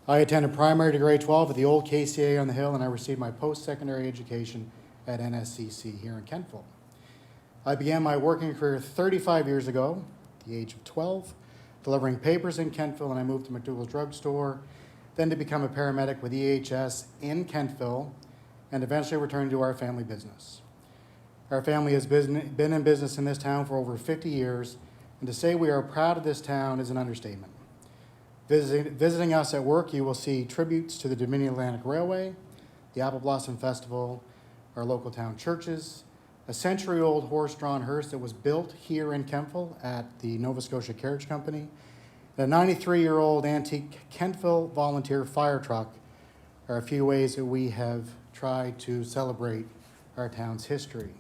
I attended primary to grade 12 at the old KCA on the Hill, and I received my post-secondary education at NSCC here in Kentville. I began my working career 35 years ago, at the age of 12, delivering papers in Kentville, and I moved to McDougall's Drug Store, then to become a paramedic with EHS in Kentville, and eventually returned to our family business. Our family has been in business in this town for over 50 years, and to say we are proud of this town is an understatement. Visiting us at work, you will see tributes to the Dominion Atlantic Railway, the Apple Blossom Festival, our local town churches, a century-old horse-drawn hearse that was built here in Kentville at the Nova Scotia Carriage Company, and a 93-year-old antique Kentville volunteer fire truck are a few ways that we have tried to celebrate our town's history.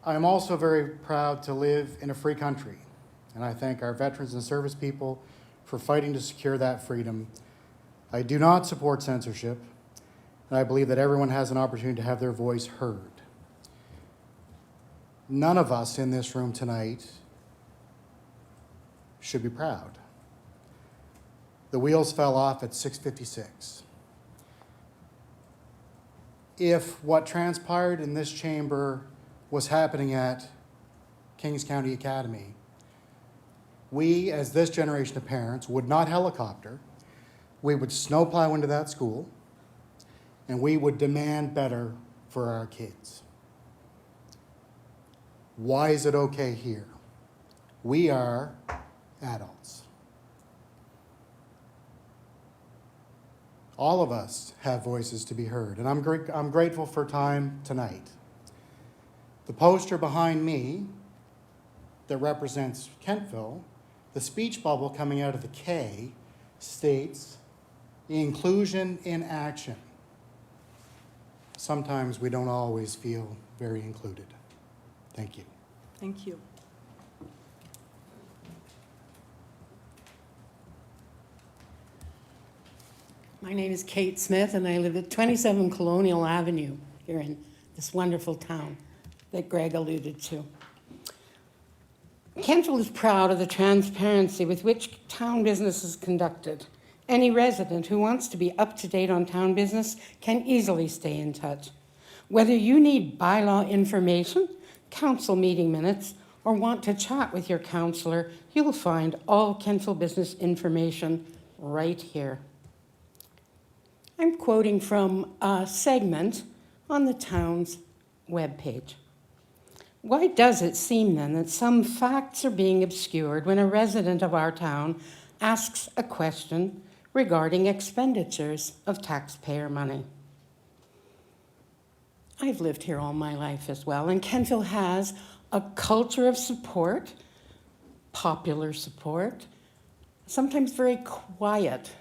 I'm also very proud to live in a free country, and I thank our veterans and service people for fighting to secure that freedom. I do not support censorship, and I believe that everyone has an opportunity to have their voice heard. None of us in this room tonight should be proud. The wheels fell off at 6:56. If what transpired in this chamber was happening at Kings County Academy, we, as this generation of parents, would not helicopter, we would snowplow into that school, and we would demand better for our kids. Why is it okay here? We are adults. All of us have voices to be heard, and I'm grateful for time tonight. The poster behind me that represents Kentville, the speech bubble coming out of the K, states inclusion in action. Sometimes we don't always feel very included. Thank you. Thank you. My name is Kate Smith, and I live at 27 Colonial Avenue here in this wonderful town that Greg alluded to. Kentville is proud of the transparency with which town business is conducted. Any resident who wants to be up to date on town business can easily stay in touch. Whether you need bylaw information, council meeting minutes, or want to chat with your councillor, you'll find all Kentville business information right here. I'm quoting from a segment on the town's webpage. Why does it seem then that some facts are being obscured when a resident of our town asks a question regarding expenditures of taxpayer money? I've lived here all my life as well, and Kentville has a culture of support, popular support, sometimes very quiet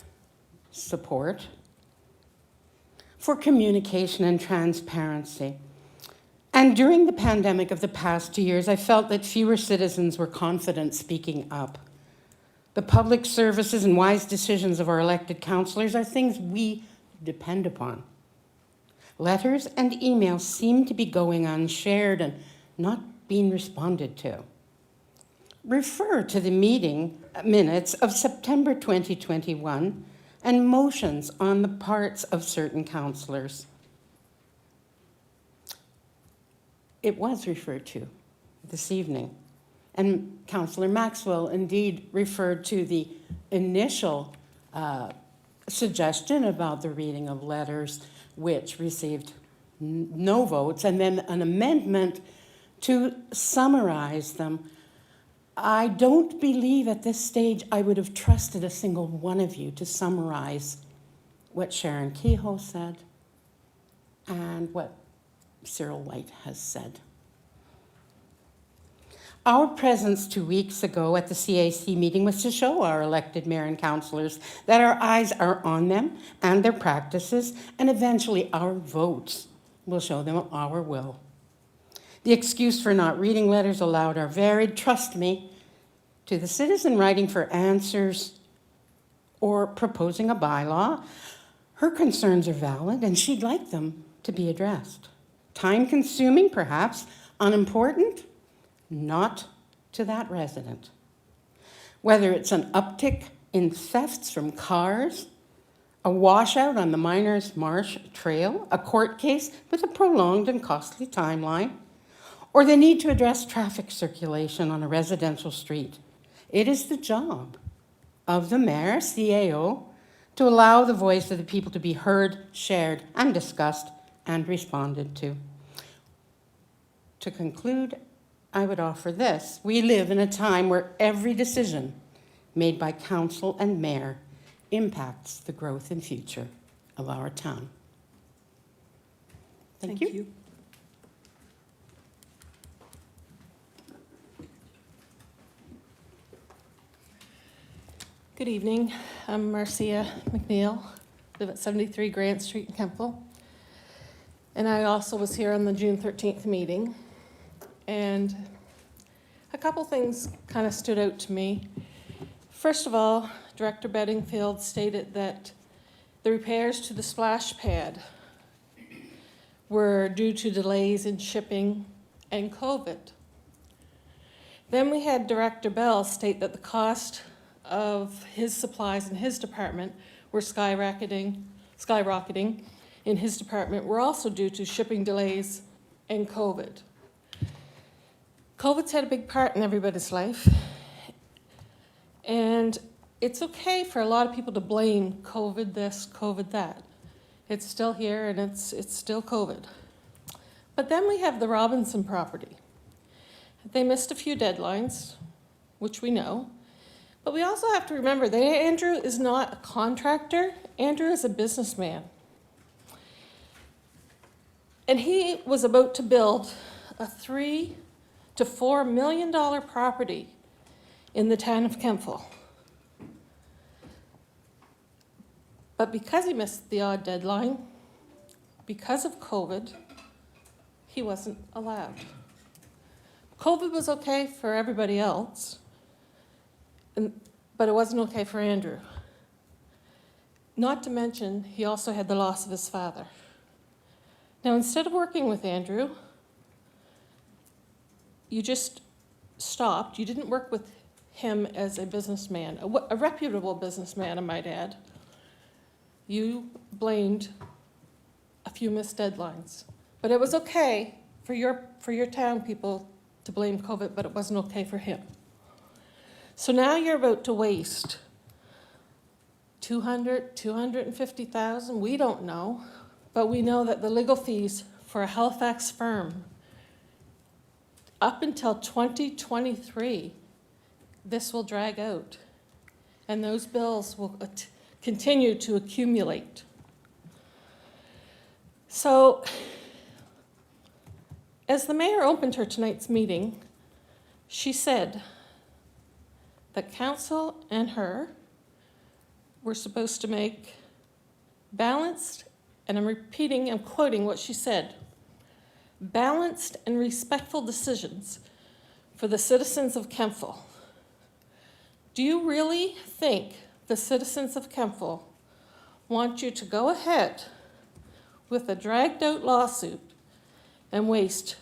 support, for communication and transparency. And during the pandemic of the past 2 years, I felt that fewer citizens were confident speaking up. The public services and wise decisions of our elected councillors are things we depend upon. Letters and emails seem to be going unshared and not being responded to. Refer to the meeting minutes of September 2021 and motions on the parts of certain councillors. It was referred to this evening. And Councillor Maxwell indeed referred to the initial suggestion about the reading of letters which received no votes, and then an amendment to summarize them. I don't believe at this stage I would have trusted a single one of you to summarize what Sharon Kehoe said and what Cyril White has said. Our presence 2 weeks ago at the CAC meeting was to show our elected mayor and councillors that our eyes are on them and their practices, and eventually our votes will show them our will. The excuse for not reading letters aloud are varied. Trust me, to the citizen writing for answers or proposing a bylaw, her concerns are valid and she'd like them to be addressed. Time-consuming, perhaps, unimportant, not to that resident. Whether it's an uptick in thefts from cars, a washout on the Miners Marsh Trail, a court case with a prolonged and costly timeline, or the need to address traffic circulation on a residential street, it is the job of the mayor, CAO, to allow the voice of the people to be heard, shared, and discussed, and responded to. To conclude, I would offer this. We live in a time where every decision made by council and mayor impacts the growth and future of our town. Thank you. Good evening. I'm Marcia McNeil, live at 73 Grant Street in Kentville. And I also was here on the June 13th meeting. And a couple things kind of stood out to me. First of all, Director Bedingfield stated that the repairs to the splash pad were due to delays in shipping and COVID. Then we had Director Bell state that the cost of his supplies in his department were skyrocketing in his department were also due to shipping delays and COVID. COVID's had a big part in everybody's life. And it's okay for a lot of people to blame COVID this, COVID that. It's still here and it's still COVID. But then we have the Robinson property. They missed a few deadlines, which we know. But we also have to remember that Andrew is not a contractor. Andrew is a businessman. And he was about to build a $3 to $4 million property in the town of Kemptville. But because he missed the odd deadline, because of COVID, he wasn't allowed. COVID was okay for everybody else, but it wasn't okay for Andrew. Not to mention, he also had the loss of his father. Now, instead of working with Andrew, you just stopped. You didn't work with him as a businessman, a reputable businessman, I might add. You blamed a few missed deadlines. But it was okay for your town people to blame COVID, but it wasn't okay for him. So now you're about to waste $250,000, we don't know, but we know that the legal fees for a Halifax firm up until 2023, this will drag out, and those bills will continue to accumulate. So, as the mayor opened her tonight's meeting, she said that council and her were supposed to make balanced, and I'm quoting what she said, balanced and respectful decisions for the citizens of Kemptville. Do you really think the citizens of Kemptville want you to go ahead with a dragged-out lawsuit and waste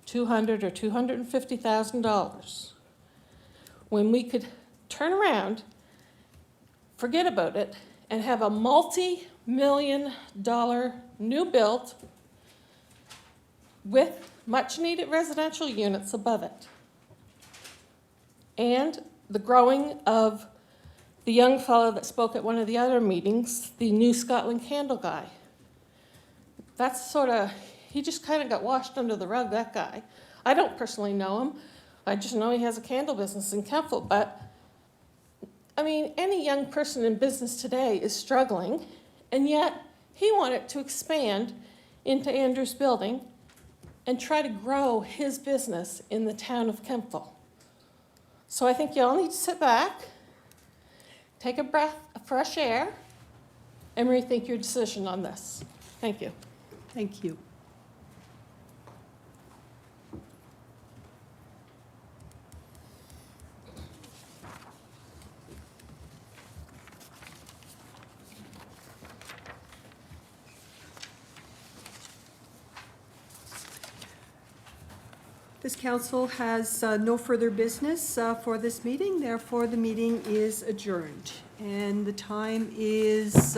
$200,000 or $250,000 when we could turn around, forget about it, and have a multi-million-dollar new build with much-needed residential units above it, and the growing of the young fellow that spoke at one of the other meetings, the New Scotland Candle guy. That's he just kind of got washed under the rug, that guy. I don't personally know him. I just know he has a candle business in Kemptville, but I mean, any young person in business today is struggling, and yet he wanted to expand into Andrew's building and try to grow his business in the town of Kemptville. So I think you all need to sit back, take a breath of fresh air, and rethink your decision on this. Thank you. Thank you. This council has no further business for this meeting, therefore the meeting is adjourned. And the time is